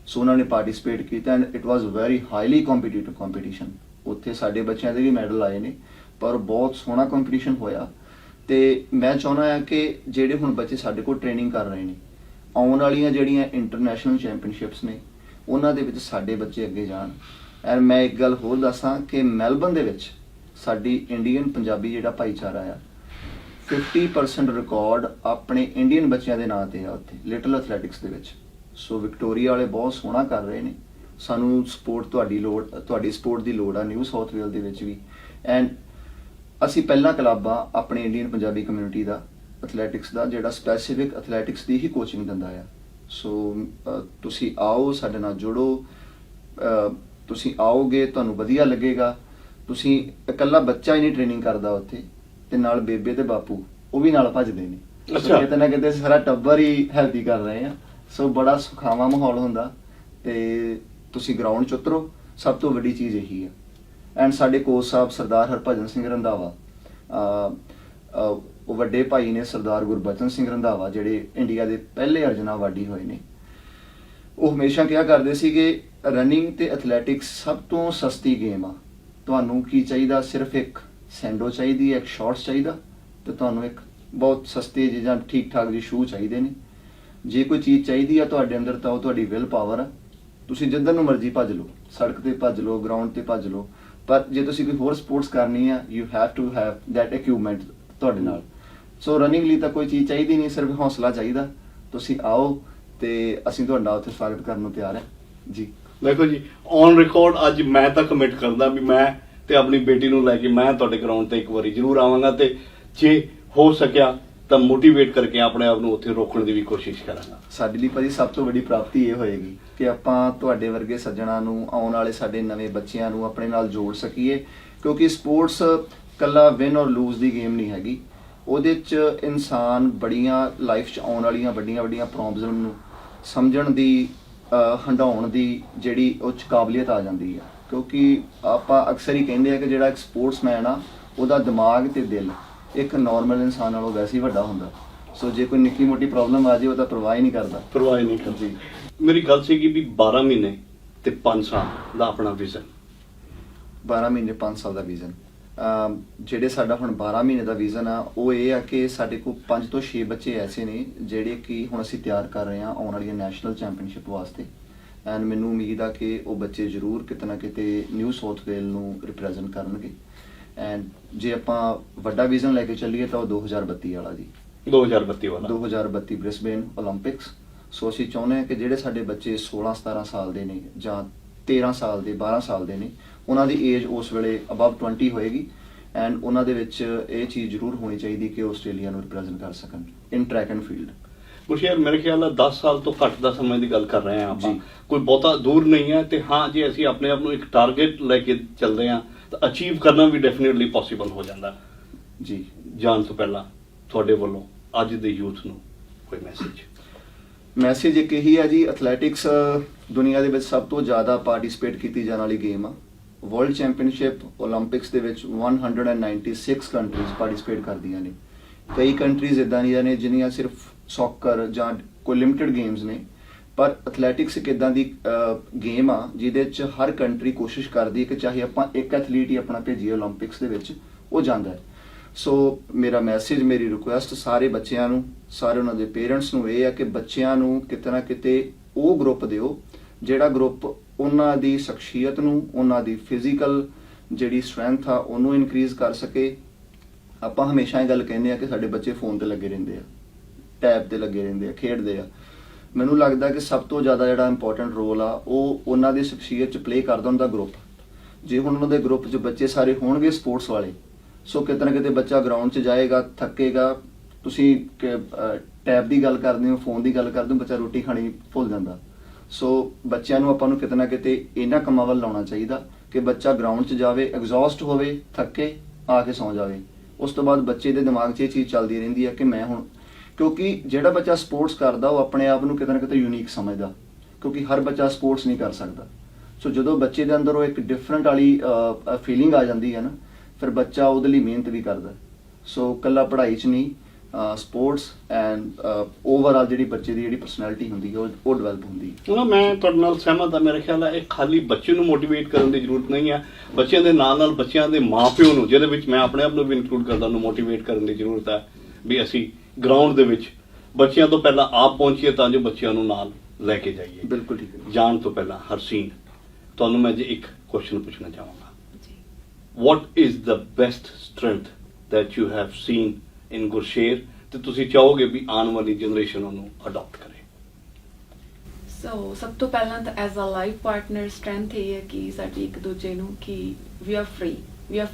ਸੋ ਉਹਨਾਂ ਨੇ ਪਾਰਟਿਸਿਪੇਟ ਕੀਤਾ। And it was very highly competitive competition. ਉੱਥੇ ਸਾਡੇ ਬੱਚਿਆਂ ਦੇ ਵੀ ਮੈਡਲ ਆਏ ਨੇ, ਪਰ ਬਹੁਤ ਸੋਹਣਾ ਕੰਪੀਟੀਸ਼ਨ ਹੋਇਆ। ਤੇ ਮੈਂ ਚਾਹੁੰਦਾ ਹਾਂ ਕਿ ਜਿਹੜੇ ਹੁਣ ਬੱਚੇ ਸਾਡੇ ਕੋਲ ਟ੍ਰੇਨਿੰਗ ਕਰ ਰਹੇ ਨੇ, ਆਉਣ ਵਾਲੀਆਂ ਜਿਹੜੀਆਂ ਇੰਟਰਨੈਸ਼ਨਲ ਚੈਂਪੀਅਨਸ਼ਿਪਸ ਨੇ, ਉਹਨਾਂ ਦੇ ਵਿੱਚ ਸਾਡੇ ਬੱਚੇ ਅੱਗੇ ਜਾਣ। ਐਂਡ ਮੈਂ ਇੱਕ ਗੱਲ ਹੋਰ ਦੱਸਾਂ ਕਿ ਮੈਲਬਨ ਦੇ ਵਿੱਚ ਸਾਡੀ ਇੰਡੀਅਨ ਪੰਜਾਬੀ ਜਿਹੜਾ ਭਾਈਚਾਰਾ ਆ, 50% ਰਿਕਾਰਡ ਆਪਣੇ ਇੰਡੀਅਨ ਬੱਚਿਆਂ ਦੇ ਨਾਂ ਤੇ ਆ ਉੱਥੇ ਲਿਟਲ ਐਥਲੈਟਿਕਸ ਦੇ ਵਿੱਚ। ਸੋ ਵਿਕਟੋਰੀਆ ਵਾਲੇ ਬਹੁਤ ਸੋਹਣਾ ਕਰ ਰਹੇ ਨੇ। ਸਾਨੂੰ ਸਪੋਰਟ, ਤੁਹਾਡੀ ਸਪੋਰਟ ਦੀ ਲੋੜ ਆ ਨਿਊ ਸਾਊਥ ਵੇਲ ਦੇ ਵਿੱਚ ਵੀ। ਐਂਡ ਅਸੀਂ ਪਹਿਲਾ ਕਲੱਬ ਆ ਆਪਣੇ ਇੰਡੀਅਨ ਪੰਜਾਬੀ ਕਮਿਊਨਿਟੀ ਦਾ ਐਥਲੈਟਿਕਸ ਦਾ, ਜਿਹੜਾ ਸਪੈਸੀਫਿਕ ਐਥਲੈਟਿਕਸ ਦੀ ਹੀ ਕੋਚਿੰਗ ਦਿੰਦਾ ਆ। ਸੋ ਤੁਸੀਂ ਆਓ, ਸਾਡੇ ਨਾਲ ਜੁੜੋ। ਤੁਸੀਂ ਆਓਗੇ, ਤੁਹਾਨੂੰ ਵਧੀਆ ਲੱਗੇਗਾ। ਤੁਸੀਂ ਇਕੱਲਾ ਬੱਚਾ ਹੀ ਨਹੀਂ ਟ੍ਰੇਨਿੰਗ ਕਰਦਾ ਉੱਥੇ, ਤੇ ਨਾਲ ਬੇਬੇ ਤੇ ਬਾਪੂ ਉਹ ਵੀ ਨਾਲ ਭੱਜਦੇ ਨੇ। ਅੱਛਾ। ਕਿਤੇ ਨਾ ਕਿਤੇ ਸਾਰਾ ਟੱਬਰ ਹੀ ਹੈਲਦੀ ਕਰ ਰਹੇ ਆ। ਸੋ ਬੜਾ ਸੁਖਾਵਾਂ ਮਾਹੌਲ ਹੁੰਦਾ। ਤੇ ਤੁਸੀਂ ਗਰਾਊਂਡ 'ਚ ਉਤਰੋ, ਸਭ ਤੋਂ ਵੱਡੀ ਚੀਜ਼ ਇਹੀ ਆ। ਐਂਡ ਸਾਡੇ ਕੋਚ ਸਾਹਿਬ ਸਰਦਾਰ ਹਰਭਜਨ ਸਿੰਘ ਰੰਧਾਵਾ, ਉਹ ਵੱਡੇ ਭਾਈ ਨੇ ਸਰਦਾਰ ਗੁਰਬਚਨ ਸਿੰਘ ਰੰਧਾਵਾ, ਜਿਹੜੇ ਇੰਡੀਆ ਦੇ ਪਹਿਲੇ ਅਰਜਨ ਅਵਾਰਡੀ ਹੋਏ ਨੇ। ਉਹ ਹਮੇਸ਼ਾ ਕਿਹਾ ਕਰਦੇ ਸੀ ਕਿ ਰਨਿੰਗ ਤੇ ਐਥਲੈਟਿਕਸ ਸਭ ਤੋਂ ਸਸਤੀ ਗੇਮ ਆ। ਤੁਹਾਨੂੰ ਕੀ ਚਾਹੀਦਾ? ਸਿਰਫ ਇੱਕ ਸੈਂਡੋ ਚਾਹੀਦੀ ਹੈ, ਇੱਕ ਸ਼ਾਰਟਸ ਚਾਹੀਦਾ, ਤੇ ਤੁਹਾਨੂੰ ਇੱਕ ਬਹੁਤ ਸਸਤੇ ਜਿਹੇ ਜਾਂ ਠੀਕ ਠਾਕ ਜਿਹੇ ਸ਼ੂ ਚਾਹੀਦੇ ਨੇ। ਜੇ ਕੋਈ ਚੀਜ਼ ਚਾਹੀਦੀ ਆ ਤੁਹਾਡੇ ਅੰਦਰ, ਤਾਂ ਉਹ ਤੁਹਾਡੀ ਵਿਲ ਪਾਵਰ ਆ। ਤੁਸੀਂ ਜਿੱਧਰ ਨੂੰ ਮਰਜ਼ੀ ਭੱਜ ਲਓ, ਸੜਕ ਤੇ ਭੱਜ ਲਓ, ਗਰਾਊਂਡ ਤੇ ਭੱਜ ਲਓ, ਪਰ ਜੇ ਤੁਸੀਂ ਕੋਈ ਹੋਰ ਸਪੋਰਟਸ ਕਰਨੀ ਆ, you have to have that equipment ਤੁਹਾਡੇ ਨਾਲ। ਸੋ ਰਨਿੰਗ ਲਈ ਤਾਂ ਕੋਈ ਚੀਜ਼ ਚਾਹੀਦੀ ਨਹੀਂ, ਸਿਰਫ ਹੌਸਲਾ ਚਾਹੀਦਾ। ਤੁਸੀਂ ਆਓ ਤੇ ਅਸੀਂ ਤੁਹਾਡਾ ਉੱਥੇ ਸਵਾਗਤ ਕਰਨ ਨੂੰ ਤਿਆਰ ਹਾਂ ਜੀ। ਦੇਖੋ ਜੀ, ਔਨ ਰਿਕਾਰਡ ਅੱਜ ਮੈਂ ਤਾਂ ਕਮਿਟ ਕਰਦਾ ਵੀ ਮੈਂ ਤੇ ਆਪਣੀ ਬੇਟੀ ਨੂੰ ਲੈ ਕੇ ਮੈਂ ਤੁਹਾਡੇ ਗਰਾਊਂਡ ਤੇ ਇੱਕ ਵਾਰੀ ਜ਼ਰੂਰ ਆਵਾਂਗਾ, ਤੇ ਜੇ ਹੋ ਸਕਿਆ ਤਾਂ ਮੋਟੀਵੇਟ ਕਰਕੇ ਆਪਣੇ ਆਪ ਨੂੰ ਉੱਥੇ ਰੋਕਣ ਦੀ ਵੀ ਕੋਸ਼ਿਸ਼ ਕਰਾਂਗਾ। ਸਾਡੇ ਲਈ ਭਾਜੀ ਸਭ ਤੋਂ ਵੱਡੀ ਪ੍ਰਾਪਤੀ ਇਹ ਹੋਏਗੀ ਕਿ ਆਪਾਂ ਤੁਹਾਡੇ ਵਰਗੇ ਸੱਜਣਾਂ ਨੂੰ, ਆਉਣ ਵਾਲੇ ਸਾਡੇ ਨਵੇਂ ਬੱਚਿਆਂ ਨੂੰ ਆਪਣੇ ਨਾਲ ਜੋੜ ਸਕੀਏ। ਕਿਉਂਕਿ ਸਪੋਰਟਸ ਕੱਲਾ ਵਿਨ ਔਰ ਲੂਜ਼ ਦੀ ਗੇਮ ਨਹੀਂ ਹੈਗੀ। ਉਹਦੇ 'ਚ ਇਨਸਾਨ ਬੜੀਆਂ ਲਾਈਫ 'ਚ ਆਉਣ ਵਾਲੀਆਂ ਵੱਡੀਆਂ ਪ੍ਰੋਬਲਮ ਨੂੰ ਸਮਝਣ ਦੀ, ਹੰਡਾਉਣ ਦੀ ਜਿਹੜੀ ਉਹ 'ਚ ਕਾਬਲੀਅਤ ਆ ਜਾਂਦੀ ਆ। ਕਿਉਂਕਿ ਆਪਾਂ ਅਕਸਰ ਹੀ ਕਹਿੰਦੇ ਆ ਕਿ ਜਿਹੜਾ ਇੱਕ ਸਪੋਰਟਸਮੈਨ ਆ, ਉਹਦਾ ਦਿਮਾਗ ਤੇ ਦਿਲ ਇੱਕ ਨਾਰਮਲ ਇਨਸਾਨ ਨਾਲੋਂ ਵੈਸੇ ਹੀ ਵੱਡਾ ਹੁੰਦਾ। ਸੋ ਜੇ ਕੋਈ ਨਿੱਕੀ ਮੋਟੀ ਪ੍ਰੋਬਲਮ ਆ ਜਾਏ, ਉਹ ਤਾਂ ਪਰਵਾਹ ਹੀ ਨਹੀਂ ਕਰਦਾ। ਜੀ, ਮੇਰੀ ਗੱਲ ਸੀਗੀ ਵੀ 12 ਮਹੀਨੇ ਤੇ 5 ਸਾਲ ਦਾ ਆਪਣਾ ਵਿਜ਼ਨ। 12 ਮਹੀਨੇ 5 ਸਾਲ ਦਾ ਵਿਜ਼ਨ। ਜਿਹੜੇ ਸਾਡਾ ਹੁਣ 12 ਮਹੀਨੇ ਦਾ ਵਿਜ਼ਨ ਆ ਉਹ ਇਹ ਆ ਕਿ ਸਾਡੇ ਕੋਲ 5 ਤੋਂ 6 ਬੱਚੇ ਐਸੇ ਨੇ ਜਿਹੜੇ ਕਿ ਹੁਣ ਅਸੀਂ ਤਿਆਰ ਕਰ ਰਹੇ ਹਾਂ ਆਉਣ ਵਾਲੀਆਂ ਨੈਸ਼ਨਲ ਚੈਂਪੀਅਨਸ਼ਿਪ ਵਾਸਤੇ ਐਂਡ ਮੈਨੂੰ ਉਮੀਦ ਆ ਕਿ ਉਹ ਬੱਚੇ ਜ਼ਰੂਰ ਕਿਤੇ ਨਾ ਕਿਤੇ ਨਿਊ ਸਾਊਥ ਵੇਲ ਨੂੰ ਰਿਪਰੈਜ਼ੈਂਟ ਕਰਨਗੇ ਐਂਡ ਜੇ ਆਪਾਂ ਵੱਡਾ ਵਿਜ਼ਨ ਲੈ ਕੇ ਚੱਲੀਏ ਤਾਂ ਉਹ 2032 ਵਾਲਾ ਜੀ 2032 ਵਾਲਾ 2032 ਬ੍ਰਿਸਬੇਨ 올림픽ਸ। ਸੋ ਅਸੀਂ ਚਾਹੁੰਦੇ ਹਾਂ ਕਿ ਜਿਹੜੇ ਸਾਡੇ ਬੱਚੇ 16-17 ਸਾਲ ਦੇ ਨੇ ਜਾਂ 13 ਸਾਲ ਦੇ 12 ਸਾਲ ਦੇ ਨੇ ਉਹਨਾਂ ਦੀ ਏਜ ਉਸ ਵੇਲੇ ਅਬਵ 20 ਹੋਏਗੀ ਐਂਡ ਉਹਨਾਂ ਦੇ ਵਿੱਚ ਇਹ ਚੀਜ਼ ਜ਼ਰੂਰ ਹੋਣੀ ਚਾਹੀਦੀ ਕਿ ਉਹ ਆਸਟ੍ਰੇਲੀਆ ਨੂੰ ਰਿਪਰੈਜ਼ੈਂਟ ਕਰ ਸਕਣ ਇਨ ਟਰੈਕ ਐਂਡ ਫੀਲਡ। ਗੁਰਸ਼ੇਰ ਮੇਰੇ ਖਿਆਲ ਨਾਲ 10 ਸਾਲ ਤੋਂ ਘੱਟ ਦਾ ਸਮੇਂ ਦੀ ਗੱਲ ਕਰ ਰਹੇ ਹਾਂ ਆਪਾਂ, ਜੀ। ਕੋਈ ਬਹੁਤਾ ਦੂਰ ਨਹੀਂ ਹੈ ਤੇ ਹਾਂ ਜੇ ਅਸੀਂ ਆਪਣੇ ਆਪ ਨੂੰ ਇੱਕ ਟਾਰਗੇਟ ਲੈ ਕੇ ਚੱਲਦੇ ਹਾਂ ਤਾਂ ਅਚੀਵ ਕਰਨਾ ਵੀ ਡੈਫੀਨਿਟਲੀ ਪੋਸੀਬਲ ਹੋ ਜਾਂਦਾ। ਜੀ ਜਾਣ ਤੋਂ ਪਹਿਲਾਂ ਤੁਹਾਡੇ ਵੱਲੋਂ ਅੱਜ ਦੇ ਯੂਥ ਨੂੰ ਕੋਈ ਮੈਸੇਜ ਇੱਕ ਇਹੀ ਹੈ ਜੀ, ਐਥਲੈਟਿਕਸ ਦੁਨੀਆ ਦੇ ਵਿੱਚ ਸਭ ਤੋਂ ਜ਼ਿਆਦਾ ਪਾਰਟਿਸਿਪੇਟ ਕੀਤੀ ਜਾਣ ਵਾਲੀ ਗੇਮ ਆ। ਵਰਲਡ ਚੈਂਪੀਅਨਸ਼ਿਪ 올림픽ਸ ਦੇ ਵਿੱਚ 196 ਕੰਟਰੀਜ਼ ਪਾਰਟਿਸਿਪੇਟ ਕਰਦੀਆਂ ਨੇ। ਕਈ ਕੰਟਰੀਜ਼ ਇਦਾਂ ਦੀਆਂ ਨੇ ਜਿਨ੍ਹਾਂ ਸਿਰਫ ਸੌਕਰ ਜਾਂ ਕੋਈ ਲਿਮਟਿਡ ਗੇਮਸ ਨੇ, ਪਰ ਐਥਲੈਟਿਕਸ ਇੱਕ ਇਦਾਂ ਦੀ ਗੇਮ ਆ ਜਿਹਦੇ ਵਿੱਚ ਹਰ ਕੰਟਰੀ ਕੋਸ਼ਿਸ਼ ਕਰਦੀ ਹੈ ਕਿ ਚਾਹੇ ਆਪਾਂ ਇੱਕ ਐਥਲੀਟ ਹੀ ਆਪਣਾ ਭੇਜੀਏ 올림픽ਸ ਦੇ ਵਿੱਚ, ਉਹ ਜਾਂਦਾ ਹੈ। ਸੋ ਮੇਰਾ ਮੈਸੇਜ, ਮੇਰੀ ਰਿਕੁਐਸਟ ਸਾਰੇ ਬੱਚਿਆਂ ਨੂੰ, ਸਾਰੇ ਉਹਨਾਂ ਦੇ ਪੇਰੈਂਟਸ ਨੂੰ ਇਹ ਹੈ ਕਿ ਬੱਚਿਆਂ ਨੂੰ ਕਿਤੇ ਨਾ ਕਿਤੇ ਉਹ ਗਰੁੱਪ ਦਿਓ ਜਿਹੜਾ ਗਰੁੱਪ ਉਹਨਾਂ ਦੀ ਸ਼ਖਸੀਅਤ ਨੂੰ, ਉਹਨਾਂ ਦੀ ਫਿਜ਼ੀਕਲ ਜਿਹੜੀ ਸਟਰੈਂਥ ਆ ਉਹਨੂੰ ਇਨਕਰੀਜ਼ ਕਰ ਸਕੇ। ਆਪਾਂ ਹਮੇਸ਼ਾ ਇਹ ਗੱਲ ਕਹਿੰਦੇ ਆ ਕਿ ਸਾਡੇ ਬੱਚੇ ਫੋਨ ਤੇ ਲੱਗੇ ਰਹਿੰਦੇ ਆ, ਟੈਬ ਤੇ ਲੱਗੇ ਰਹਿੰਦੇ ਆ, ਖੇਡਦੇ ਆ। ਮੈਨੂੰ ਲੱਗਦਾ ਕਿ ਸਭ ਤੋਂ ਜ਼ਿਆਦਾ ਜਿਹੜਾ ਇੰਪੋਰਟੈਂਟ ਰੋਲ ਆ ਉਹ ਉਹਨਾਂ ਦੀ ਸ਼ਖਸੀਅਤ 'ਚ ਪਲੇ ਕਰਦਾ ਹੁੰਦਾ ਗਰੁੱਪ। ਜੇ ਹੁਣ ਉਹਨਾਂ ਦੇ ਗਰੁੱਪ 'ਚ ਬੱਚੇ ਸਾਰੇ ਹੋਣਗੇ ਸਪੋਰਟਸ ਵਾਲੇ, ਸੋ ਕਿਤੇ ਨਾ ਕਿਤੇ ਬੱਚਾ ਗਰਾਊਂਡ 'ਚ ਜਾਏਗਾ, ਥੱਕੇਗਾ। ਤੁਸੀਂ ਟੈਬ ਦੀ ਗੱਲ ਕਰਦੇ ਹੋ, ਫੋਨ ਦੀ ਗੱਲ ਕਰਦੇ ਹੋ, ਬੱਚਾ ਰੋਟੀ ਖਾਣੀ ਭੁੱਲ ਜਾਂਦਾ। ਸੋ ਬੱਚਿਆਂ ਨੂੰ ਆਪਾਂ ਨੂੰ ਕਿਤੇ ਨਾ ਕਿਤੇ ਇਹਨਾਂ ਕੰਮਾਂ ਵੱਲ ਲਾਉਣਾ ਚਾਹੀਦਾ ਕਿ ਬੱਚਾ ਗਰਾਊਂਡ 'ਚ ਜਾਵੇ, ਐਗਜ਼ੌਸਟ ਹੋਵੇ, ਥੱਕੇ, ਆ ਕੇ ਸੌਂ ਜਾਵੇ। ਉਸ ਤੋਂ ਬਾਅਦ ਬੱਚੇ ਦੇ ਦਿਮਾਗ 'ਚ ਇਹ ਚੀਜ਼ ਚੱਲਦੀ ਰਹਿੰਦੀ ਹੈ ਕਿ ਮੈਂ ਹੁਣ, ਕਿਉਂਕਿ ਜਿਹੜਾ ਬੱਚਾ ਸਪੋਰਟਸ ਕਰਦਾ ਉਹ ਆਪਣੇ ਆਪ ਨੂੰ ਕਿਤੇ ਨਾ ਕਿਤੇ ਯੂਨੀਕ ਸਮਝਦਾ, ਕਿਉਂਕਿ ਹਰ ਬੱਚਾ ਸਪੋਰਟਸ ਨਹੀਂ ਕਰ ਸਕਦਾ। ਸੋ ਜਦੋਂ ਬੱਚੇ ਦੇ ਅੰਦਰ ਉਹ ਇੱਕ ਡਿਫਰੈਂਟ ਵਾਲੀ ਫੀਲਿੰਗ ਆ ਜਾਂਦੀ ਹੈ ਨਾ, ਫਿਰ ਬੱਚਾ ਉਹਦੇ ਲਈ ਮਿਹਨਤ ਵੀ ਕਰਦਾ। ਸੋ ਇਕੱਲਾ ਪੜ੍ਹਾਈ 'ਚ ਨਹੀਂ, ਸਪੋਰਟਸ ਐਂਡ ਓਵਰਆਲ ਜਿਹੜੀ ਬੱਚੇ ਦੀ ਜਿਹੜੀ ਪਰਸਨੈਲਿਟੀ ਹੁੰਦੀ ਹੈ ਉਹ ਡਿਵੈਲਪ ਹੁੰਦੀ ਹੈ। ਨਾ ਮੈਂ ਤੁਹਾਡੇ ਨਾਲ ਸਹਿਮਤ ਹਾਂ। ਮੇਰੇ ਖਿਆਲ ਹੈ ਇਹ ਖਾਲੀ ਬੱਚੇ ਨੂੰ ਮੋਟੀਵੇਟ ਕਰਨ ਦੀ ਜ਼ਰੂਰਤ ਨਹੀਂ ਹੈ, ਬੱਚਿਆਂ ਦੇ ਨਾਲ ਨਾਲ ਬੱਚਿਆਂ ਦੇ ਮਾਪਿਓ ਨੂੰ, ਜਿਹਦੇ ਵਿੱਚ ਮੈਂ ਆਪਣੇ ਆਪ ਨੂੰ ਵੀ ਇਨਕਲੂਡ ਕਰਦਾ, ਨੂੰ ਮੋਟੀਵੇਟ ਕਰਨ ਦੀ ਜ਼ਰੂਰਤ ਹੈ ਵੀ ਅਸੀਂ ਗਰਾਊਂਡ ਦੇ ਵਿੱਚ ਬੱਚਿਆਂ ਤੋਂ ਪਹਿਲਾਂ ਆਪ ਪਹੁੰਚੀਏ ਤਾਂ ਜੋ ਬੱਚਿਆਂ ਨੂੰ ਨਾਲ ਲੈ ਕੇ ਜਾਈਏ। ਬਿਲਕੁਲ ਠੀਕ ਹੈ। ਜਾਣ ਤੋਂ ਪਹਿਲਾਂ ਹਰਸੀਨ, ਤੁਹਾਨੂੰ ਮੈਂ ਜੇ ਇੱਕ ਕੁਐਸਚਨ ਪੁੱਛਣਾ ਚਾਹਾਂਗਾ, what is the best strength that you have seen in Gursher ਤੇ ਤੁਸੀਂ ਚਾਹੋਗੇ ਵੀ ਆਉਣ ਵਾਲੀ ਜਨਰੇਸ਼ਨ ਉਹਨੂੰ ਅਡਾਪਟ ਕਰੇ? ਸੋ ਸਭ ਤੋਂ ਪਹਿਲਾਂ ਤਾਂ as a life partner strength ਇਹ ਹੈ ਕਿ ਸਾਡੀ ਇੱਕ ਦੂਜੇ ਨੂੰ ਕਿ we are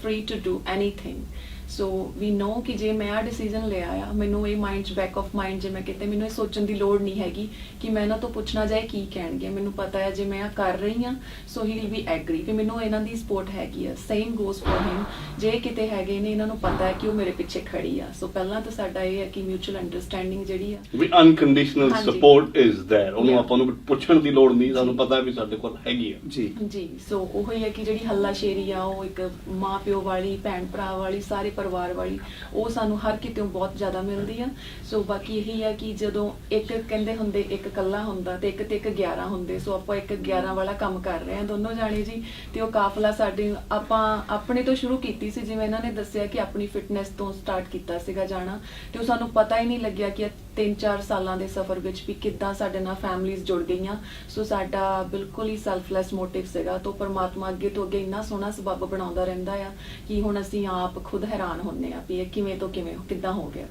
free to do anything. So we know ਕਿ ਜੇ ਮੈਂ ਆ ਡਿਸੀਜਨ ਲਿਆ ਆ, ਮੈਨੂੰ ਇਹ ਮਾਈਂਡ 'ਚ ਬੈਕ ਆਫ ਮਾਈਂਡ ਜੇ ਮੈਂ ਕਿਤੇ, ਮੈਨੂੰ ਇਹ ਸੋਚਣ ਦੀ ਲੋੜ ਨਹੀਂ ਹੈਗੀ ਕਿ ਮੈਂ ਇਹਨਾਂ ਤੋਂ ਪੁੱਛਣਾ ਜਾਏ ਕੀ ਕਹਿਣਗੇ। ਮੈਨੂੰ ਪਤਾ ਹੈ ਜੇ ਮੈਂ ਆ ਕਰ ਰਹੀ ਹਾਂ ਸੋ ਹੀ ਵਿਲ ਬੀ ਐਗਰੀ ਵੀ ਮੈਨੂੰ ਇਹਨਾਂ ਦੀ ਸਪੋਰਟ ਹੈਗੀ ਆ। ਸੇਮ ਗੋਜ਼ ਫॉर ਹਿਮ, ਜੇ ਕਿਤੇ ਹੈਗੇ ਨੇ ਇਹਨਾਂ ਨੂੰ ਪਤਾ ਹੈ ਕਿ ਉਹ ਮੇਰੇ ਪਿੱਛੇ ਖੜੀ ਆ। ਸੋ ਪਹਿਲਾਂ ਤਾਂ ਸਾਡਾ ਇਹ ਹੈ ਕਿ ਮਿਊਚੁਅਲ ਅੰਡਰਸਟੈਂਡਿੰਗ ਜਿਹੜੀ ਆ ਵੀ ਅਨਕੰਡੀਸ਼ਨਲ ਹਾਂਜੀ। ਸਪੋਰਟ ਇਜ਼ देयर, ਉਹਨੂੰ Yeah. ਆਪਾਂ ਨੂੰ ਪੁੱਛਣ ਦੀ ਲੋੜ ਨਹੀਂ, ਸਾਨੂੰ ਪਤਾ ਵੀ ਸਾਡੇ ਕੋਲ ਹੈਗੀ ਆ। ਜੀ ਸੋ ਉਹ ਹੀ ਹੈ ਕਿ ਜਿਹੜੀ ਹੱਲਾਸ਼ੇਰੀ ਆ ਉਹ ਇੱਕ ਮਾਂ ਪਿਓ ਵਾਲੀ, ਭੈਣ ਭਰਾ ਵਾਲੀ, ਸਾਰੇ ਪਰਿਵਾਰ ਵਾਲੀ, ਉਹ ਸਾਨੂੰ ਹਰ ਕਿਤੇੋਂ ਬਹੁਤ ਜ਼ਿਆਦਾ ਮਿਲਦੀ ਆ। ਸੋ ਬਾਕੀ ਇਹੀ ਆ ਕਿ ਜਦੋਂ ਇੱਕ ਕਹਿੰਦੇ ਹੁੰਦੇ ਇੱਕ ਇਕੱਲਾ ਹੁੰਦਾ ਤੇ ਇੱਕ 11 ਹੁੰਦੇ, ਸੋ ਆਪਾਂ ਇੱਕ 11 ਵਾਲਾ ਕੰਮ ਕਰ ਰਹੇ ਆ ਦੋਨੋਂ ਜਾਣੇ ਜੀ। ਤੇ ਉਹ ਕਾਫਲਾ ਸਾਡੇ ਆਪਾਂ ਆਪਣੇ ਤੋਂ ਸ਼ੁਰੂ ਕੀਤੀ ਸੀ, ਜਿਵੇਂ ਇਹਨਾਂ ਨੇ ਦੱਸਿਆ ਕਿ ਆਪਣੀ ਫਿਟਨੈਸ ਤੋਂ ਸਟਾਰਟ ਕੀਤਾ ਸੀਗਾ ਜਾਣਾ, ਤੇ ਉਹ ਸਾਨੂੰ ਪਤਾ ਹੀ ਨਹੀਂ ਲੱਗਿਆ ਕਿ 3-4 ਸਾਲਾਂ ਦੇ ਸਫ਼ਰ ਵਿੱਚ ਵੀ ਕਿੱਦਾਂ ਸਾਡੇ ਨਾਲ ਫੈਮਲੀਜ਼ ਜੁੜ ਗਈਆਂ। ਸੋ ਸਾਡਾ ਬਿਲਕੁਲ ਹੀ ਸੈਲਫਲੈਸ ਮੋਟਿਵ ਸੀਗਾ। ਤੋਂ ਪਰਮਾਤਮਾ ਅੱਗੇ ਤੋਂ ਅੱਗੇ ਇੰਨਾ ਸੋਹਣਾ ਸਬੱਬ ਬਣਾਉਂਦਾ ਰਹਿੰਦਾ ਆ ਕਿ ਹੁਣ ਅਸੀਂ ਆਪ ਖੁਦ ਹੈਰਾਨ ਹੁੰਦੇ ਆ ਵੀ ਇਹ ਕਿਵੇਂ ਤੋਂ ਕਿਵੇਂ ਕਿੱਦਾਂ ਹੋ ਗਿਆ।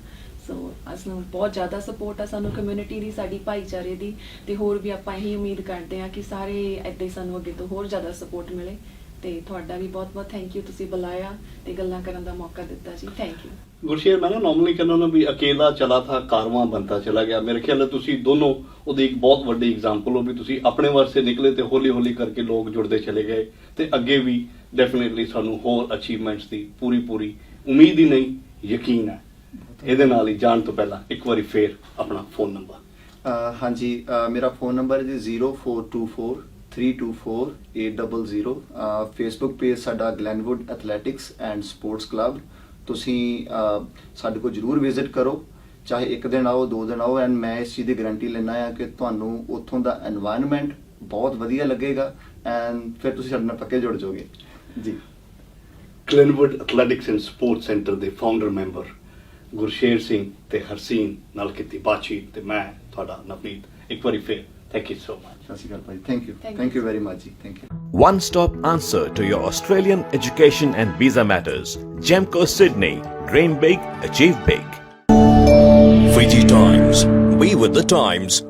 ਸੋ ਸਾਨੂੰ ਬਹੁਤ ਜ਼ਿਆਦਾ ਸਪੋਰਟ ਆ ਸਾਨੂੰ ਕਮਿਊਨਿਟੀ ਦੀ, ਸਾਡੀ ਭਾਈਚਾਰੇ ਦੀ, ਤੇ ਹੋਰ ਵੀ ਆਪਾਂ ਇਹੀ ਉਮੀਦ ਕਰਦੇ ਆ ਕਿ ਸਾਰੇ ਏਦਾਂ ਹੀ ਸਾਨੂੰ ਅੱਗੇ ਤੋਂ ਹੋਰ ਜ਼ਿਆਦਾ ਸਪੋਰਟ ਮਿਲੇ। ਤੇ ਤੁਹਾਡਾ ਵੀ ਬਹੁਤ ਬਹੁਤ ਥੈਂਕ ਯੂ, ਤੁਸੀਂ ਬੁਲਾਇਆ ਤੇ ਗੱਲਾਂ ਕਰਨ ਦਾ ਮੌਕਾ ਦਿੱਤਾ ਜੀ। Thank you. ਗੁਰਸ਼ੇਰ, ਮੈਂ ਨਾ ਨਾਰਮਲੀ ਕਹਿੰਦਾ ਨਾ ਵੀ ਅਕੇਲਾ ਚਲਾ ਥਾ ਕਾਰਵਾਂ ਬਣਤਾ ਚਲਾ ਗਿਆ। ਮੇਰੇ ਖਿਆਲ ਹੈ ਤੁਸੀਂ ਦੋਨੋਂ ਉਹਦੀ ਇੱਕ ਬਹੁਤ ਵੱਡੀ ਐਗਜ਼ਾਮਪਲ ਹੋ ਵੀ ਤੁਸੀਂ ਆਪਣੇ ਵਾਸਤੇ ਨਿਕਲੇ ਤੇ ਹੌਲੀ ਹੌਲੀ ਕਰਕੇ ਲੋਕ ਜੁੜਦੇ ਚਲੇ ਗਏ ਤੇ ਅੱਗੇ ਵੀ ਡੈਫੀਨਿਟਲੀ ਸਾਨੂੰ ਹੋਰ ਅਚੀਵਮੈਂਟਸ ਦੀ ਪੂਰੀ ਉਮੀਦ ਹੀ ਨਹੀਂ, ਯਕੀਨ ਹੈ। ਇਹਦੇ ਨਾਲ ਹੀ ਜਾਣ ਤੋਂ ਪਹਿਲਾਂ ਇੱਕ ਵਾਰੀ ਫੇਰ ਆਪਣਾ ਫੋਨ ਨੰਬਰ। ਹਾਂਜੀ, ਮੇਰਾ ਫੋਨ ਨੰਬਰ ਹੈ 0424 324 800। ਫੇਸਬੁੱਕ ਪੇਜ ਸਾਡਾ Glenwood athletics and sports club. ਤੁਸੀਂ ਸਾਡੇ ਕੋਲ ਜਰੂਰ ਵਿਜ਼ਿਟ ਕਰੋ, ਚਾਹੇ ਇੱਕ ਦਿਨ ਆਓ, 2 ਦਿਨ ਆਓ, ਐਂਡ ਮੈਂ ਇਸ ਚੀਜ਼ ਦੀ ਗਾਰੰਟੀ ਲੈਣਾ ਆ ਕਿ ਤੁਹਾਨੂੰ ਉੱਥੋਂ ਦਾ এনवायरमेंट ਬਹੁਤ ਵਧੀਆ ਲੱਗੇਗਾ ਐਂਡ ਫਿਰ ਤੁਸੀਂ ਸਾਡੇ ਨਾਲ ਪੱਕੇ ਜੁੜ ਜਾਓਗੇ ਜੀ। Glenwood athletics and sports centre ਦੇ ਫਾਊਂਡਰ ਮੈਂਬਰ ਗੁਰਸ਼ੇਰ ਸਿੰਘ ਤੇ ਹਰਸੀਨ ਨਾਲ ਕੀਤੀ ਬਾਤਚੀਤ ਤੇ ਮੈਂ ਤੁਹਾਡਾ ਨਵਨੀਤ ਇੱਕ ਵਾਰੀ ਫੇਰ ਥੈਂਕ ਯੂ ਸੋ ਮਚ। ਸਤਿ ਸ਼੍ਰੀ ਅਕਾਲ ਭਾਜੀ, thank you, Thank thank you very much ਜੀ, thank you. One-stop answer to your Australian education and visa matters. Gemco Sydney. Dream big, achieve big. Fiji Times. We with the times.